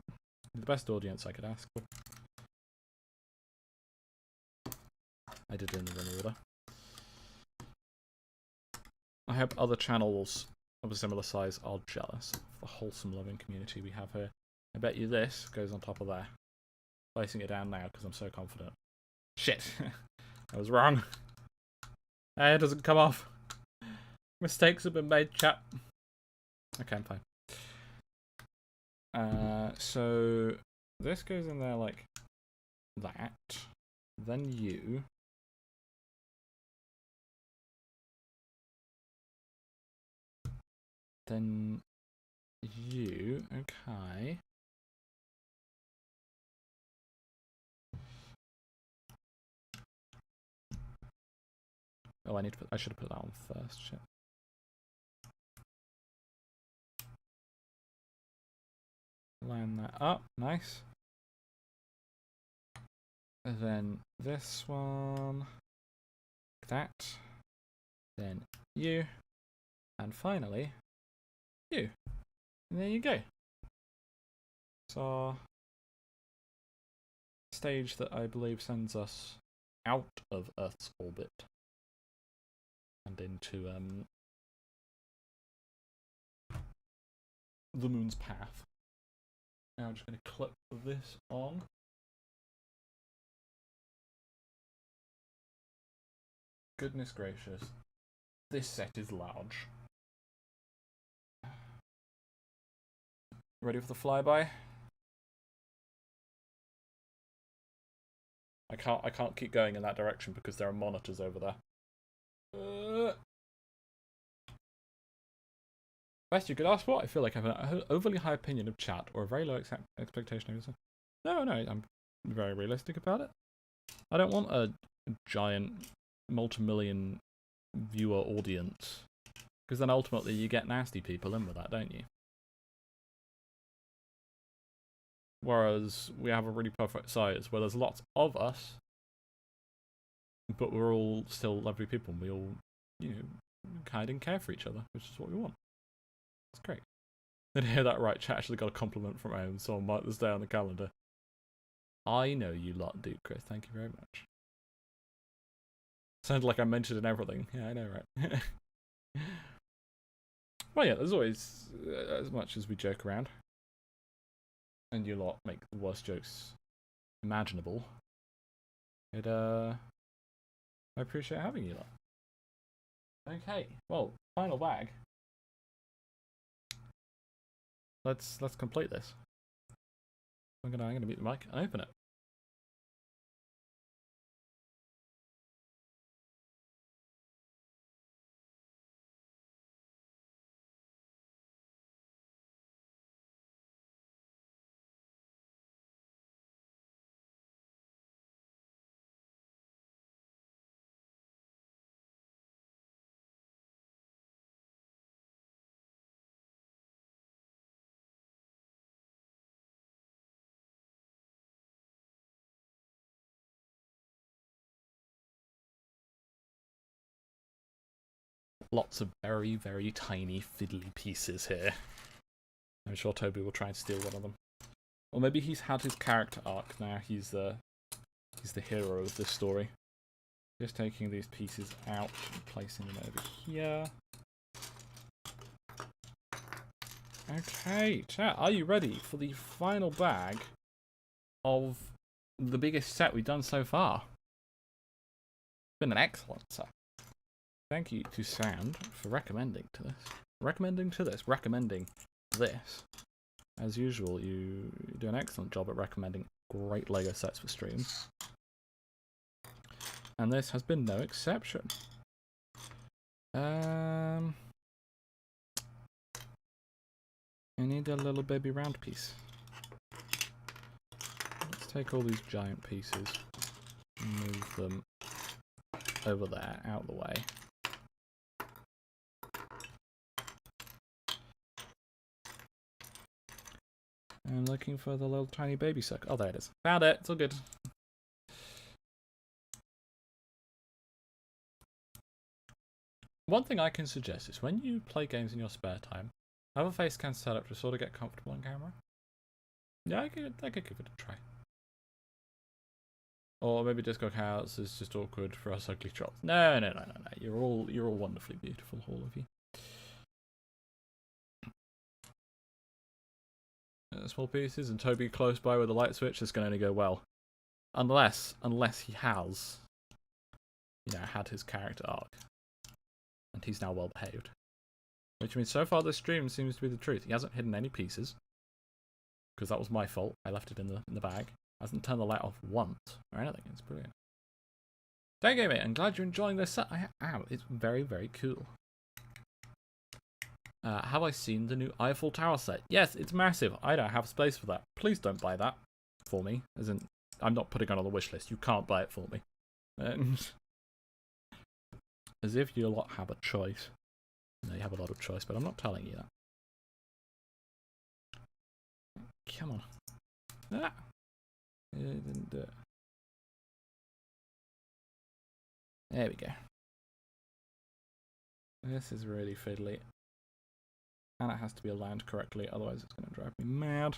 The best audience I could ask for. I did it in the wrong order. I hope other channels of a similar size are jealous of the wholesome, loving community we have here. I bet you this goes on top of there. Placing it down now because I'm so confident. Shit! I was wrong. It doesn't come off. Mistakes have been made, chat. Okay, I'm fine. So this goes in there like that. Then you. Then you. Okay. Oh, I should have put that on first. Shit. Line that up. Nice. And then this one. Like that. Then you. And finally, you. And there you go. So, stage that I believe sends us out of Earth's orbit and into the moon's path. Now I'm just going to clip this on. Goodness gracious. This set is large. Ready for the flyby? I can't keep going in that direction because there are monitors over there. Best you could ask for? I feel like I have an overly high opinion of chat or a very low expectation of yourself. No, I'm very realistic about it. I don't want a giant multi-million viewer audience, because then ultimately you get nasty people in with that, don't you? Whereas we have a really perfect size where there's lots of us, but we're all still lovely people and we all, kind and care for each other, which is what we want. It's great. Didn't hear that right. Chat actually got a compliment from home. Someone marked this day on the calendar. I know you lot do, Chris. Thank you very much. Sounded like I mentioned in everything. Yeah, I know, right? Well, yeah, there's always, as much as we joke around, and you lot make the worst jokes imaginable, I appreciate having you lot. Okay, well, final bag. Let's complete this. I'm gonna mute the mic and open it. Lots of very, very tiny fiddly pieces here. I'm sure Toby will try and steal one of them. Or maybe he's had his character arc now. He's the hero of this story. Just taking these pieces out and placing them over here. Okay, chat, are you ready for the final bag of the biggest set we've done so far? It's been an excellent set. Thank you to Sound for recommending this. As usual, you do an excellent job at recommending great LEGO sets for streams. And this has been no exception. I need a little baby round piece. Let's take all these giant pieces and move them over there, out of the way. I'm looking for the little tiny baby circle. Oh, there it is. Found it. It's all good. One thing I can suggest is when you play games in your spare time, have a face cam set up to sort of get comfortable on camera. Yeah, I could give it a try. Or maybe Disco House is just awkward for us ugly trolls. No. You're all wonderfully beautiful, all of you. Small pieces and Toby close by with a light switch is going to only go well, unless he has, had his character arc, and he's now well behaved. Which means so far this stream seems to be the truth. He hasn't hidden any pieces, because that was my fault. I left it in the bag. Hasn't turned the light off once or anything. It's brilliant. Thank you, mate. I'm glad you're enjoying this set. I am. It's very, very cool. Have I seen the new Eiffel Tower set? Yes, it's massive. I don't have space for that. Please don't buy that for me. As in, I'm not putting it on the wish list. You can't buy it for me. As if you lot have a choice. No, you have a lot of choice, but I'm not telling you that. Come on. Ah! I didn't do it. There we go. This is really fiddly. And it has to be aligned correctly, otherwise it's going to drive me mad.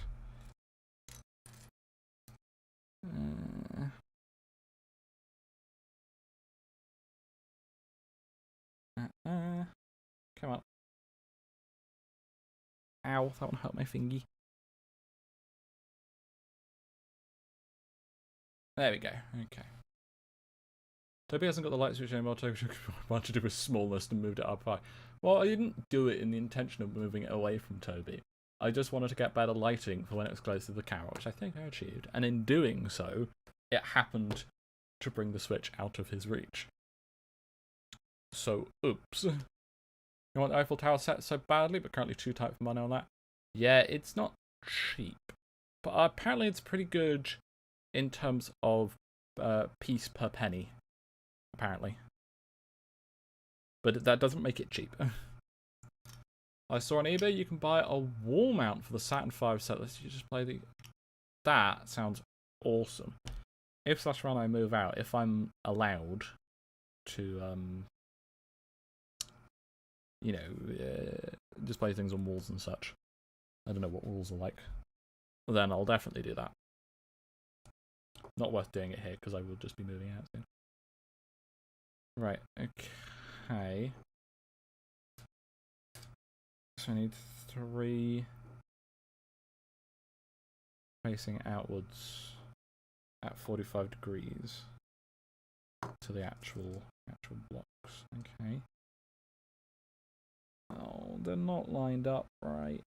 Come on. Ow, that one hurt my thingy. There we go, okay. Toby hasn't got the light switch anymore. Toby wanted to do with smallness and moved it up high. Well, I didn't do it in the intention of moving it away from Toby. I just wanted to get better lighting for when it was close to the camera, which I think I achieved. And in doing so, it happened to bring the switch out of his reach. So, oops. You want the Eiffel Tower set so badly, but currently too tight for money on that. Yeah, it's not cheap. But apparently it's pretty good in terms of piece per penny. Apparently. But that doesn't make it cheap. I saw on eBay you can buy a wall mount for the Saturn V set. Let's just play the... That sounds awesome. If / when I move out, if I'm allowed to, you know, display things on walls and such. I don't know what walls are like. Then I'll definitely do that. Not worth doing it here because I will just be moving out soon. Right, okay. So I need 3 facing outwards at 45 degrees to the actual blocks. Okay. Oh, they're not lined up right.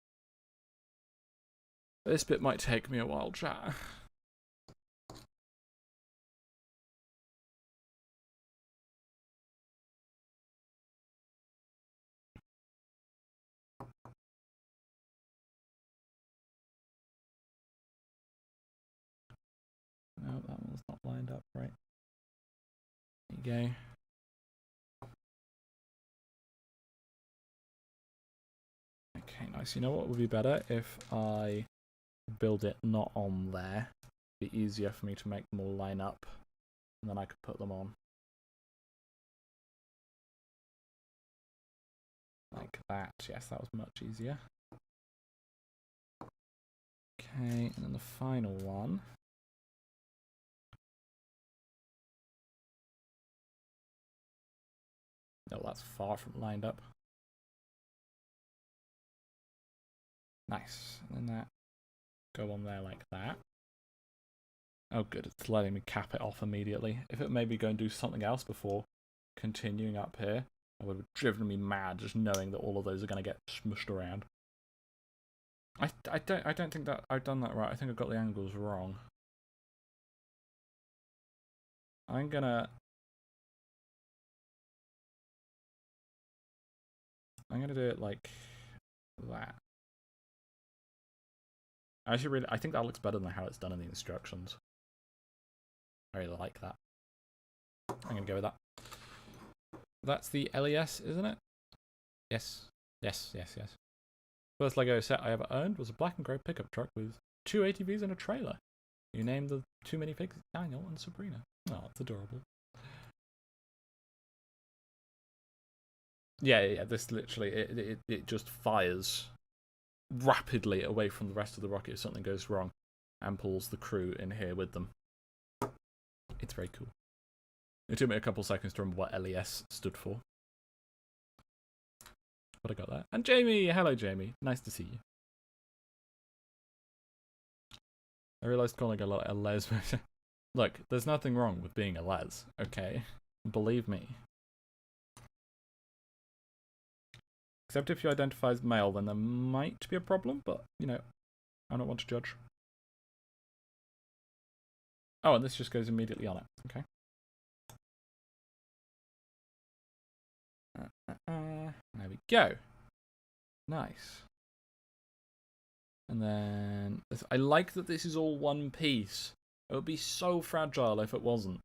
This bit might take me a while, chat. No, that one's not lined up right. There you go. Okay, nice. You know what would be better? If I build it not on there. It'd be easier for me to make them all line up. And then I could put them on. Like that. Yes, that was much easier. Okay, and then the final one. No, that's far from lined up. Nice. And then that go on there like that. Oh good, it's letting me cap it off immediately. If it made me go and do something else before continuing up here, it would have driven me mad just knowing that all of those are going to get smushed around. I don't think that I've done that right. I think I've got the angles wrong. I'm gonna do it like that. I think that looks better than how it's done in the instructions. I really like that. I'm gonna go with that. That's the LES, isn't it? Yes. Yes. First Lego set I ever owned was a black and grey pickup truck with 2 ATVs and a trailer. You named the 2 minifigs Daniel and Sabrina. Oh, it's adorable. Yeah. This literally, it just fires rapidly away from the rest of the rocket if something goes wrong and pulls the crew in here with them. It's very cool. It took me a couple seconds to remember what LES stood for. But I got that. And Jamie! Hello, Jamie. Nice to see you. I realised calling a les... Look, there's nothing wrong with being a les, okay? Believe me. Except if you identify as male, then there might be a problem, but, you know, I don't want to judge. Oh, and this just goes immediately on it. Okay. There we go. Nice. And then I like that this is all one piece. It would be so fragile if it wasn't.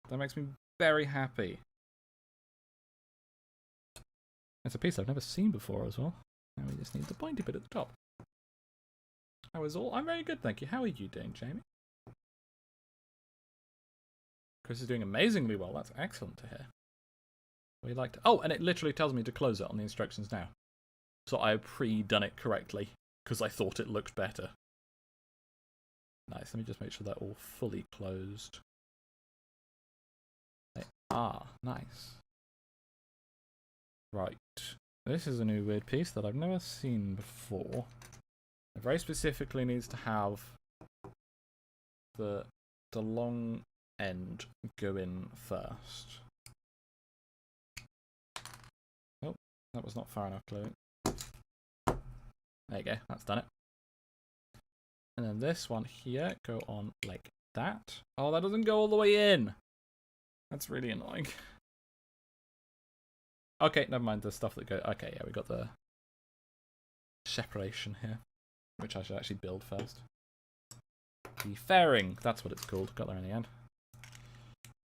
That makes me very happy. It's a piece I've never seen before as well. Now we just need the pointy bit at the top. How is all? I'm very good, thank you. How are you doing, Jamie? Chris is doing amazingly well. That's excellent to hear. We like to... Oh, and it literally tells me to close it on the instructions now. So I pre-done it correctly because I thought it looked better. Nice. Let me just make sure they're all fully closed. They are. Nice. Right. This is a new weird piece that I've never seen before. It very specifically needs to have the long end go in first. Oh, that was not far enough clearly. There you go, that's done it. And then this one here, go on like that. Oh, that doesn't go all the way in. That's really annoying. Okay, never mind. The stuff that goes. Okay, yeah, we got the separation here, which I should actually build first. The fairing, that's what it's called. Got there in the end.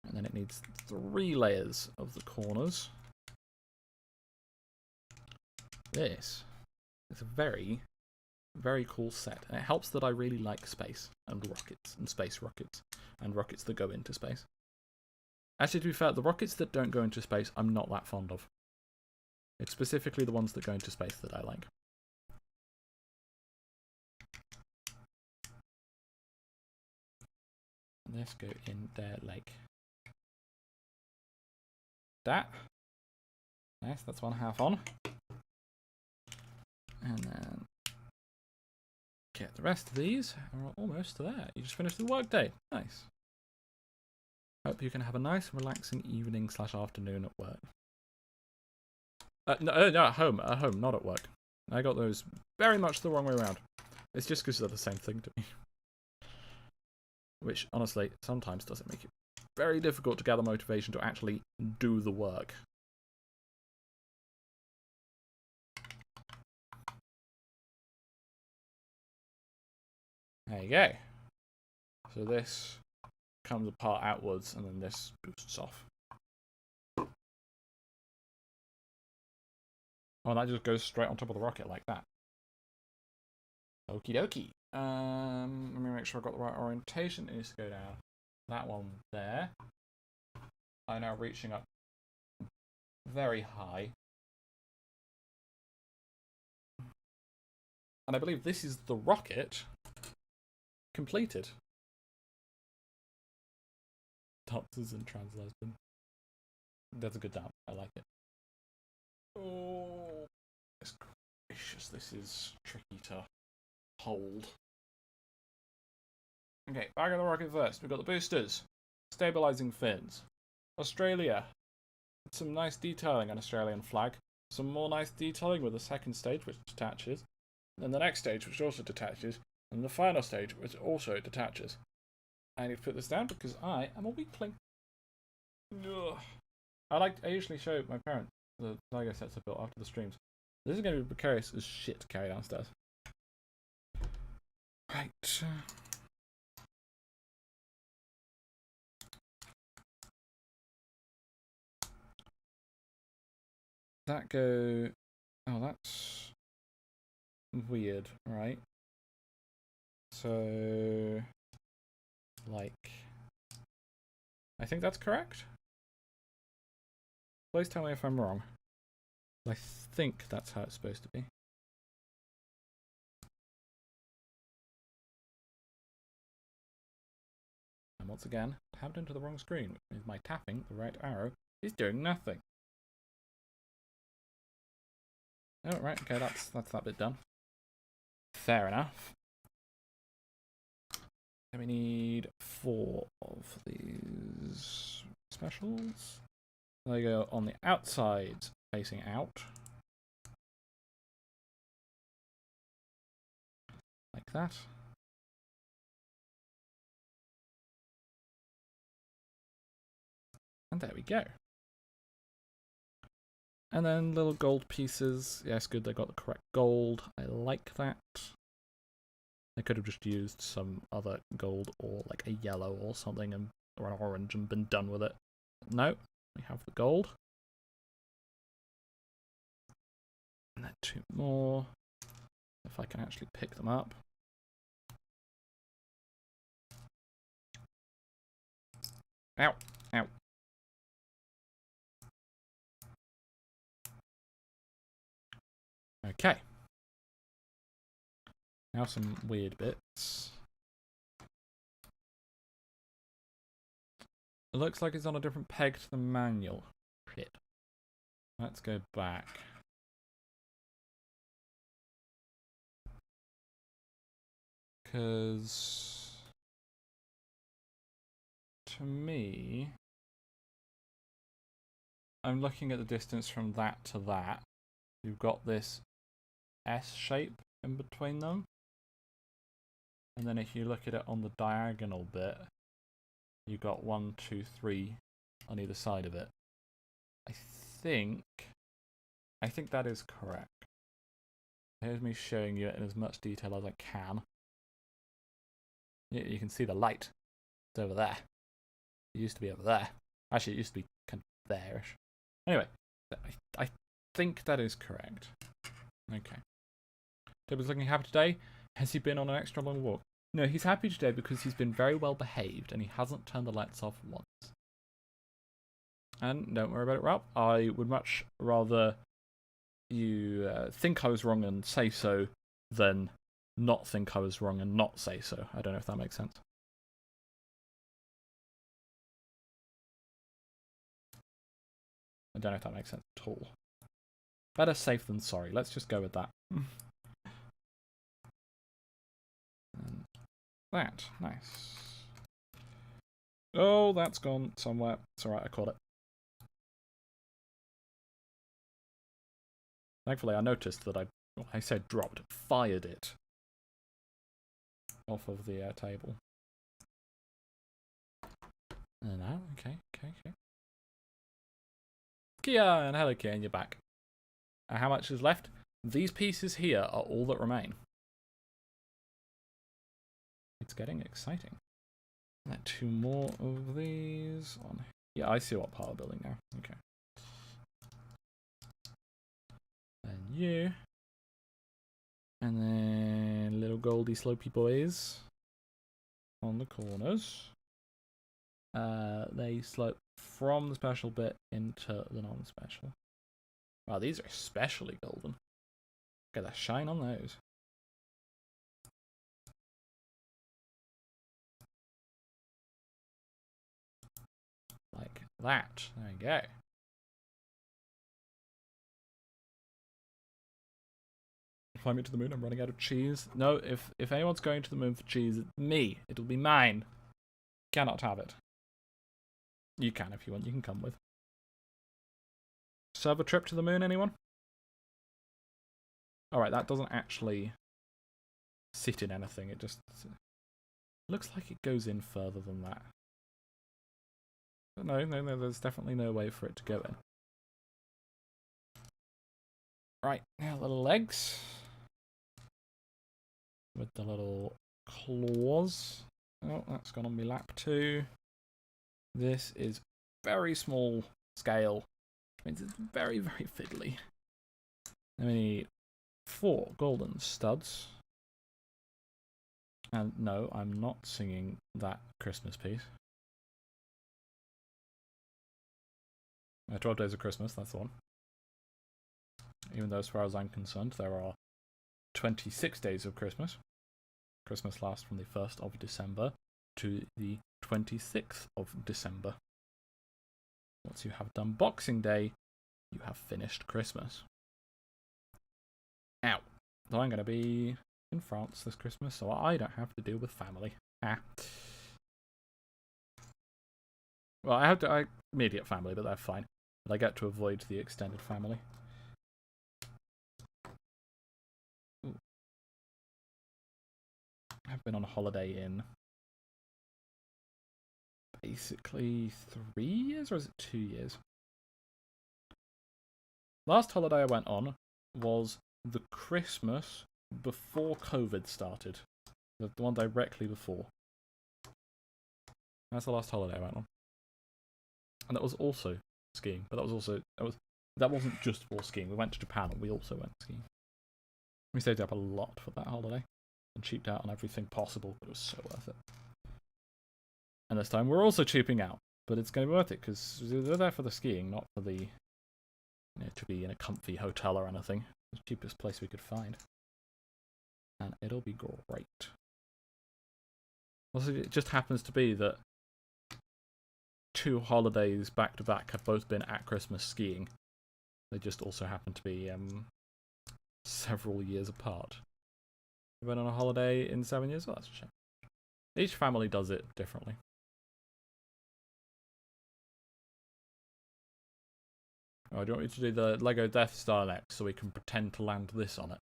And then it needs 3 layers of the corners. This is a very, very cool set. And it helps that I really like space and rockets and space rockets and rockets that go into space. Actually, to be fair, the rockets that don't go into space, I'm not that fond of. It's specifically the ones that go into space that I like. And this go in there like that. Nice, that's 1/2 on. And then get the rest of these. We're almost there. You just finished the workday. Nice. Hope you can have a nice, relaxing evening / afternoon at work. No, at home. At home, not at work. I got those very much the wrong way around. It's just because they're the same thing to me. Which, honestly, sometimes doesn't make it very difficult to gather motivation to actually do the work. There you go. So this comes apart outwards, and then this boosts off. Oh, that just goes straight on top of the rocket like that. Okie dokie. Let me make sure I've got the right orientation. It needs to go down that one there. I'm now reaching up very high. And I believe this is the rocket completed. Dancers and trans lesbian. That's a good dance. I like it. Oh, it's gracious. This is tricky to hold. Okay, back of the rocket first. We've got the boosters, stabilizing fins. Australia. Some nice detailing on Australian flag. Some more nice detailing with the second stage, which detaches. And the next stage, which also detaches. And the final stage, which also detaches. I need to put this down because I am a weakling. Ugh. I usually show my parents the Lego sets I built after the streams. This is going to be precarious as shit to carry downstairs. Right. That go... Oh, that's weird, right? So... Like... I think that's correct? Please tell me if I'm wrong. I think that's how it's supposed to be. And once again, tapped into the wrong screen, which means my tapping the right arrow is doing nothing. Oh, right, okay, that's that bit done. Fair enough. And we need 4 of these specials. They go on the outside, facing out. Like that. And there we go. And then little gold pieces. Yes, good, they got the correct gold. I like that. I could have just used some other gold or like a yellow or something or an orange and been done with it. No, we have the gold. And then 2 more. If I can actually pick them up. Ow, ow. Okay. Now some weird bits. It looks like it's on a different peg to the manual. Shit. Let's go back. Because to me, I'm looking at the distance from that to that. You've got this S shape in between them. And then if you look at it on the diagonal bit, you've got 1, 2, 3 on either side of it. I think I think that is correct. Here's me showing you it in as much detail as I can. You can see the light. It's over there. It used to be over there. Actually, it used to be kind of there-ish. Anyway, I think that is correct. Okay. Toby's looking happy today. Has he been on an extra long walk? No, he's happy today because he's been very well behaved and he hasn't turned the lights off once. And don't worry about it, Ralph. I would much rather you think I was wrong and say so than not think I was wrong and not say so. I don't know if that makes sense. I don't know if that makes sense at all. Better safe than sorry. Let's just go with that. That. Nice. Oh, that's gone somewhere. It's alright, I caught it. Thankfully, I noticed that I said dropped, fired it off of the table. And now, okay. Kia, and hello Kia, and you're back. How much is left? These pieces here are all that remain. It's getting exciting. Let 2 more of these on. Yeah, I see what part of building now. Okay. And you. And then little goldy slopey boys on the corners. They slope from the special bit into the non-special. Wow, these are especially golden. Look at that shine on those. Like that. There you go. Fly me to the moon, I'm running out of cheese. No, if anyone's going to the moon for cheese, it's me. It'll be mine. Cannot have it. You can if you want, you can come with. Server trip to the moon, anyone? Alright, that doesn't actually sit in anything, it just looks like it goes in further than that. But no, there's definitely no way for it to go in. Right, now little legs. With the little claws. Oh, that's gone on my lap too. This is very small scale, which means it's very, very fiddly. Then we need 4 golden studs. And no, I'm not singing that Christmas piece. 12 Days of Christmas, that's the one. Even though as far as I'm concerned, there are 26 days of Christmas. Christmas lasts from the 1st of December to the 26th of December. Once you have done Boxing Day, you have finished Christmas. Now, so I'm going to be in France this Christmas, so I don't have to deal with family. Well, I have immediate family, but they're fine. But I get to avoid the extended family. Ooh. I've been on a holiday in basically 3 years, or is it 2 years? Last holiday I went on was the Christmas before COVID started. The one directly before. That's the last holiday I went on. And that was also skiing, but that wasn't just for skiing. We went to Japan and we also went skiing. We saved up a lot for that holiday and cheaped out on everything possible, but it was so worth it. And this time we're also cheaping out, but it's going to be worth it because we're there for the skiing, not for the to be in a comfy hotel or anything. It's the cheapest place we could find, and it'll be great. Also, it just happens to be that 2 holidays back to back have both been at Christmas skiing. They just also happen to be several years apart. We went on a holiday in 7 years. Well, that's a shame. Each family does it differently. Oh, do you want me to do the Lego Death Star next so we can pretend to land this on it?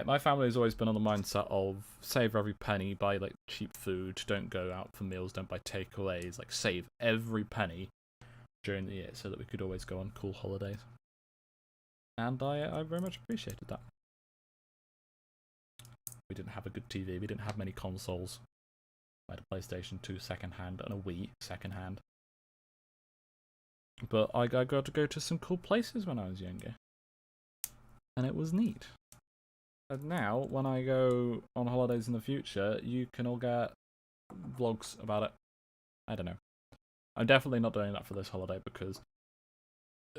My family has always been on the mindset of save every penny, buy like cheap food, don't go out for meals, don't buy takeaways, like save every penny, during the year so that we could always go on cool holidays. And I very much appreciated that. We didn't have a good TV, we didn't have many consoles. I had a PlayStation 2 second-hand and a Wii second-hand. But I got to go to some cool places when I was younger. And it was neat. And now, when I go on holidays in the future, you can all get vlogs about it. I don't know. I'm definitely not doing that for this holiday because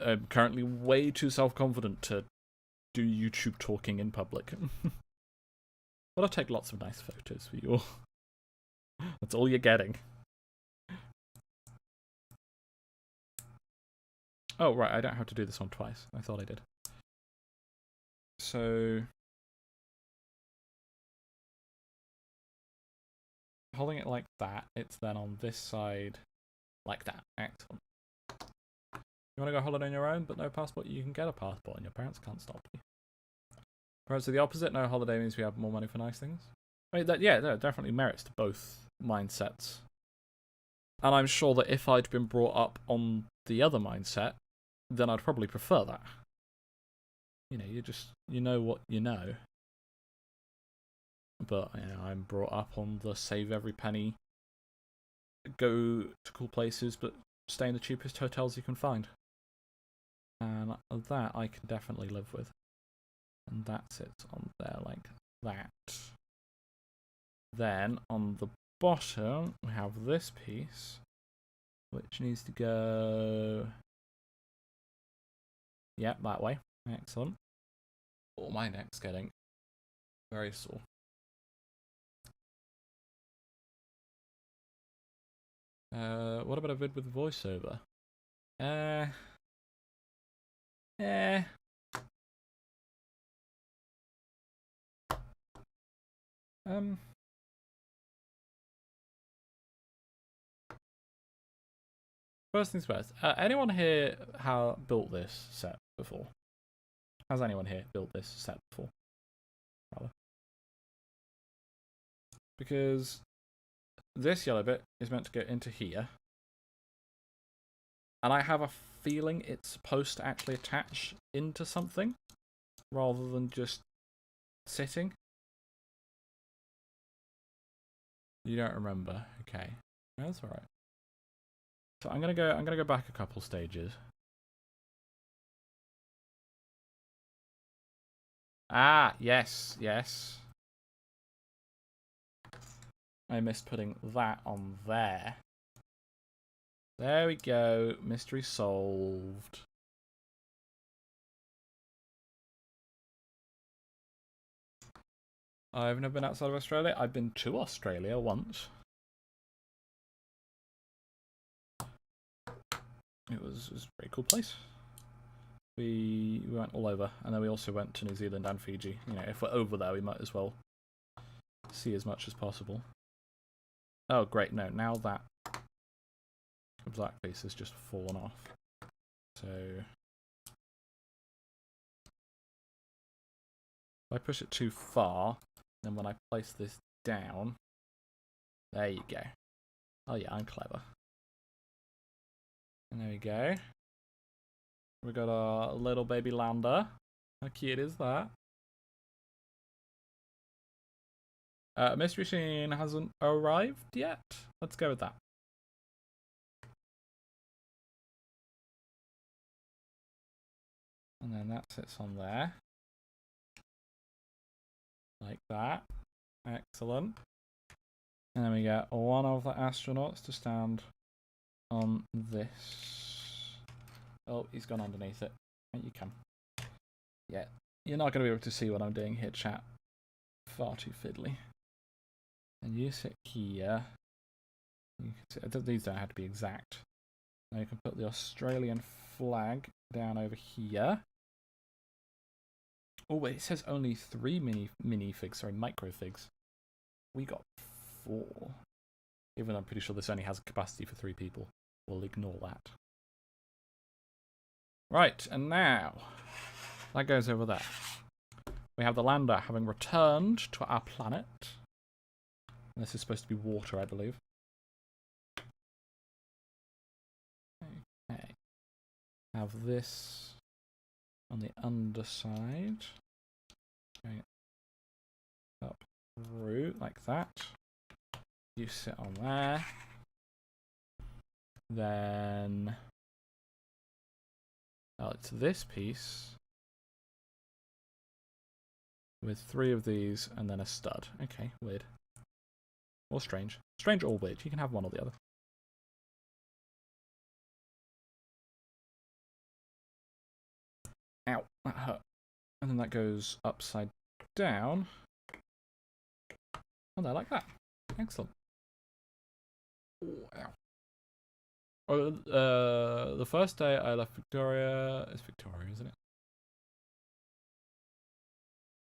I'm currently way too self-confident to do YouTube talking in public. But I'll take lots of nice photos for you all. That's all you're getting. Oh, right, I don't have to do this one twice. I thought I did. So... holding it like that, it's then on this side like that. Excellent. You want to go holiday on your own but no passport? You can get a passport and your parents can't stop you. Parents are the opposite. No holiday means we have more money for nice things. I mean, that definitely merits to both mindsets. And I'm sure that if I'd been brought up on the other mindset, then I'd probably prefer that. You know, you know what you know. But you know, I'm brought up on the save every penny, go to cool places, but stay in the cheapest hotels you can find. And that I can definitely live with. And that sits on there like that. Then on the bottom we have this piece, which needs to go, yep, that way. Excellent. Oh, my neck's getting very sore. What about a vid with voiceover? First things first. Anyone here built this set before? Has anyone here built this set before? Rather. Because this yellow bit is meant to go into here. And I have a feeling it's supposed to actually attach into something rather than just sitting. You don't remember? Okay. No, that's alright. So I'm gonna go back a couple stages. Ah, yes. I missed putting that on there. There we go. Mystery solved. I've never been outside of Australia. I've been to Australia once. It was a very cool place. We went all over, and then we also went to New Zealand and Fiji. You know, if we're over there, we might as well see as much as possible. Oh, great! No, now that black piece has just fallen off. So if I push it too far, then when I place this down, there you go. Oh yeah, I'm clever. And there we go. We got our little baby lander. How cute is that? Mystery Machine hasn't arrived yet. Let's go with that. And then that sits on there. Like that. Excellent. And then we get one of the astronauts to stand on this. Oh, he's gone underneath it. Right, you come. Yeah, you're not going to be able to see what I'm doing here, chat. Far too fiddly. And you sit here. You can see, these don't have to be exact. Now you can put the Australian flag down over here. Oh wait, it says only 3 minifigs, sorry, microfigs. We got 4. Even though I'm pretty sure this only has a capacity for 3 people. We'll ignore that. Right, and now that goes over there. We have the lander having returned to our planet. And this is supposed to be water, I believe. Okay. have this on the underside, going up through like that. You sit on there. Then it's this piece with 3 of these and then a stud. Okay, weird. Or strange. Strange or weird. You can have one or the other. Ow, that hurt. And then that goes upside down. And there, like that. Excellent. Wow. Oh, the first day I left Victoria... It's Victoria, isn't it?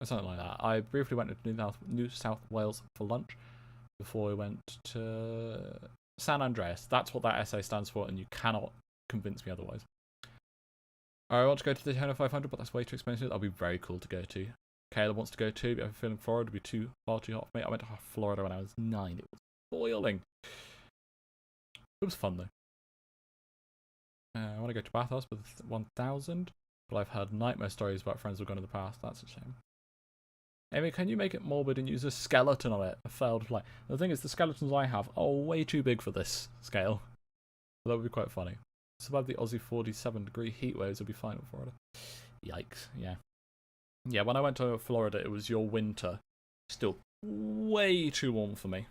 Or something like that. I briefly went to New South Wales for lunch before we went to San Andreas. That's what that essay stands for, and you cannot convince me otherwise. I want to go to the Daytona 500, but that's way too expensive. That'll be very cool to go to. Kayla wants to go too, but I have a feeling Florida would be far too hot for me. I went to Florida when I was 9. It was boiling. It was fun though. I want to go to Bathurst with 1000, but I've heard nightmare stories about friends who've gone in the past. That's a shame. Amy, can you make it morbid and use a skeleton on it? A failed flight. The thing is, the skeletons I have are way too big for this scale. So that would be quite funny. Survive the Aussie 47-degree heat waves would be fine in Florida. Yikes, yeah. Yeah, when I went to Florida, it was your winter. Still way too warm for me.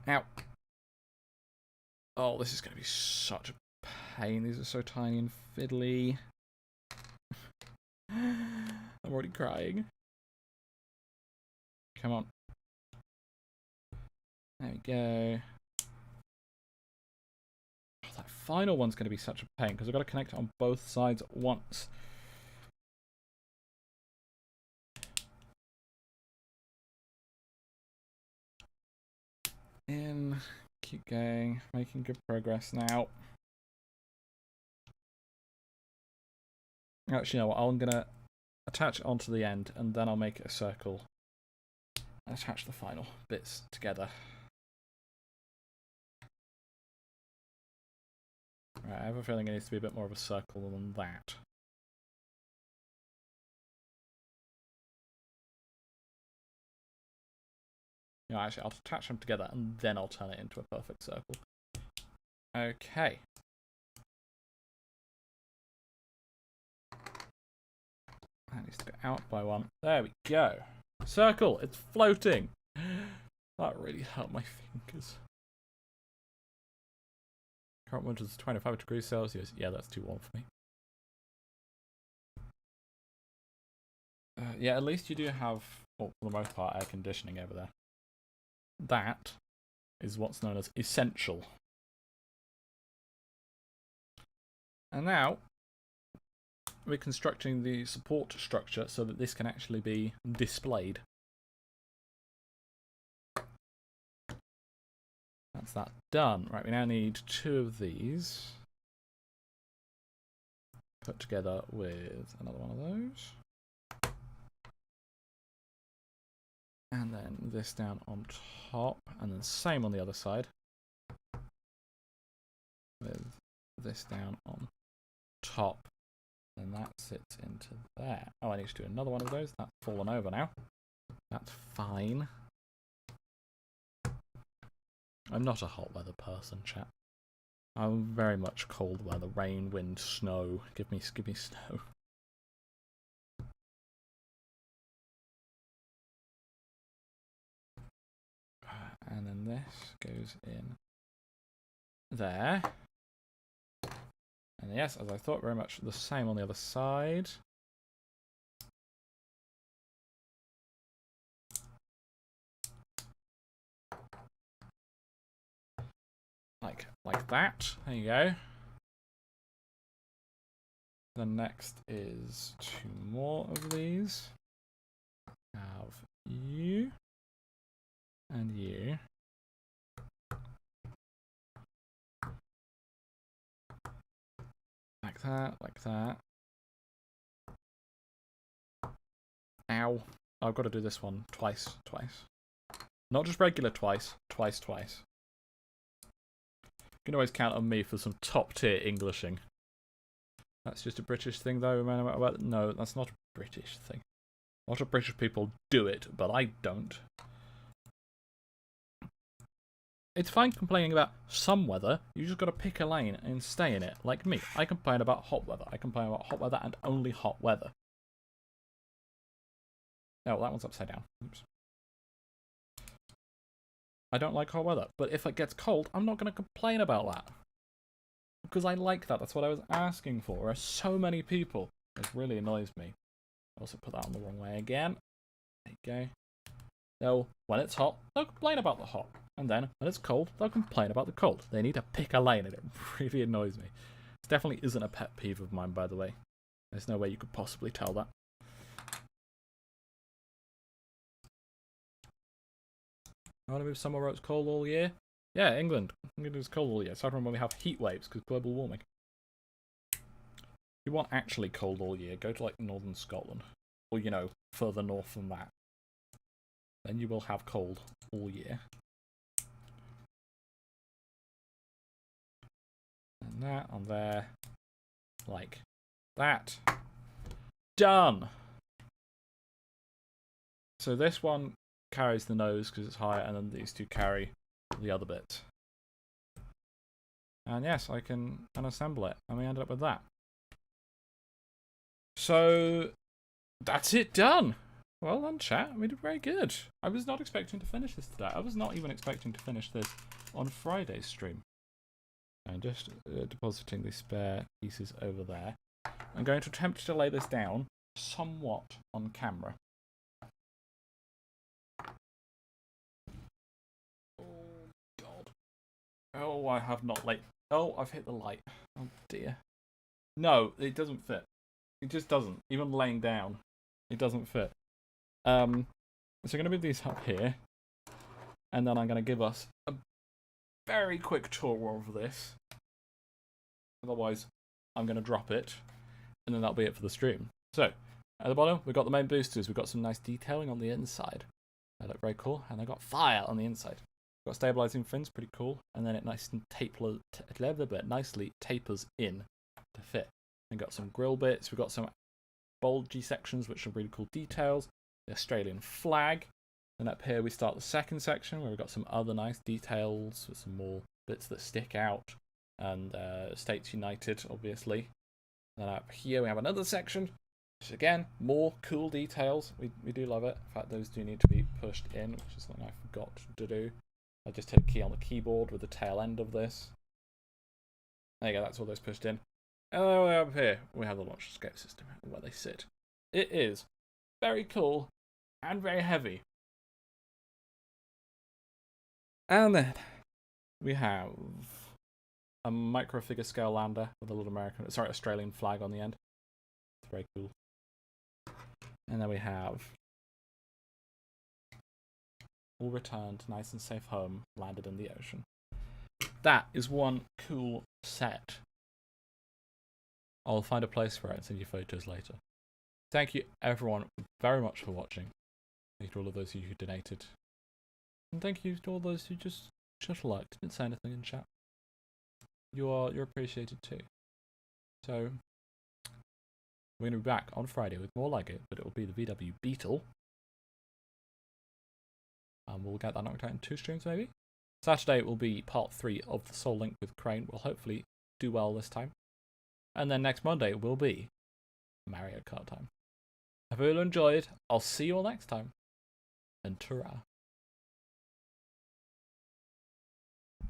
Ow. Oh, this is going to be such a pain. These are so tiny and fiddly. I'm already crying. Come on. There we go. Oh, that final one's going to be such a pain because I've got to connect it on both sides at once. In. Keep going. Making good progress now. Actually, you know what? I'm going to attach it onto the end and then I'll make it a circle. And attach the final bits together. Right, I have a feeling it needs to be a bit more of a circle than that. No, actually, I'll attach them together and then I'll turn it into a perfect circle. Okay. That needs to go out by 1. There we go. Circle! It's floating! That really hurt my fingers. Current winter is 25 degrees Celsius. Yeah, that's too warm for me. Yeah, at least you do have, well, for the most part, air conditioning over there. That is what's known as essential. And now, we're constructing the support structure so that this can actually be displayed. That's that done. Right, we now need 2 of these. Put together with another one of those. And then this down on top. And then same on the other side. With this down on top. And that sits into there. Oh, I need to do another one of those. That's fallen over now. That's fine. I'm not a hot weather person, chat. I'm very much cold weather. Rain, wind, snow. Give me snow. And then this goes in there. And yes, as I thought, very much the same on the other side. Like that. There you go. Then next is 2 more of these. Have you and you. Like that, like that. Ow. I've got to do this one twice. Not just regular twice. Twice. You can always count on me for some top tier Englishing. That's just a British thing, though. No, that's not a British thing. A lot of British people do it, but I don't. It's fine complaining about some weather. You just got to pick a lane and stay in it. Like me, I complain about hot weather. I complain about hot weather and only hot weather. Oh, that one's upside down. Oops. I don't like hot weather, but if it gets cold, I'm not going to complain about that. Because I like that. That's what I was asking for. There are so many people. It really annoys me. I also put that on the wrong way again. There you go. So, when it's hot, they'll complain about the hot. And then, when it's cold, they'll complain about the cold. They need to pick a lane, and it really annoys me. This definitely isn't a pet peeve of mine, by the way. There's no way you could possibly tell that. I want to move somewhere where it's cold all year. Yeah, England. England is cold all year. Aside from when we have heat waves because global warming. If you want actually cold all year, go to like northern Scotland. Or, you know, further north than that. Then you will have cold all year. And that on there. Like that. Done! So this one carries the nose because it's higher, and then these two carry the other bit. And yes, I can unassemble it, and we ended up with that. So that's it done. Well done, chat. We did very good. I was not expecting to finish this today. I was not even expecting to finish this on Friday's stream. I'm just depositing the spare pieces over there. I'm going to attempt to lay this down somewhat on camera. Oh, God. Oh, I have not laid... Oh, I've hit the light. Oh, dear. No, it doesn't fit. It just doesn't. Even laying down, it doesn't fit. So I'm going to move these up here. And then I'm going to give us a very quick tour of this. Otherwise, I'm going to drop it. And then that'll be it for the stream. So, at the bottom, we've got the main boosters. We've got some nice detailing on the inside. They look very cool. And they've got fire on the inside. We've got stabilizing fins, pretty cool. And then it nicely tapers in to fit. We've got some grill bits. We've got some bulgy sections, which are really cool details. The Australian flag. And up here we start the second section, where we've got some other nice details with some more bits that stick out. And States United, obviously. Then up here we have another section, which again, more cool details. We do love it. In fact, those do need to be pushed in, which is something I forgot to do. I just hit a key on the keyboard with the tail end of this. There you go, that's all those pushed in. And then up here, we have the launch escape system, where they sit. It is very cool and very heavy. And then we have a micro figure scale lander with a little Australian flag on the end. It's very cool. And then we have all returned, nice and safe home, landed in the ocean. That is one cool set. I'll find a place for it and send you photos later. Thank you everyone very much for watching. Thank you to all of those of you who donated. And thank you to all those who just liked, didn't say anything in chat. You're appreciated too. So we're gonna be back on Friday with more like it, but it will be the VW Beetle. And we'll get that knocked out in 2 streams maybe. Saturday will be part 3 of the Soul Link with Crane. We'll hopefully do well this time. And then next Monday will be Mario Kart time. Have you all enjoyed? I'll see you all next time. And ta-ra.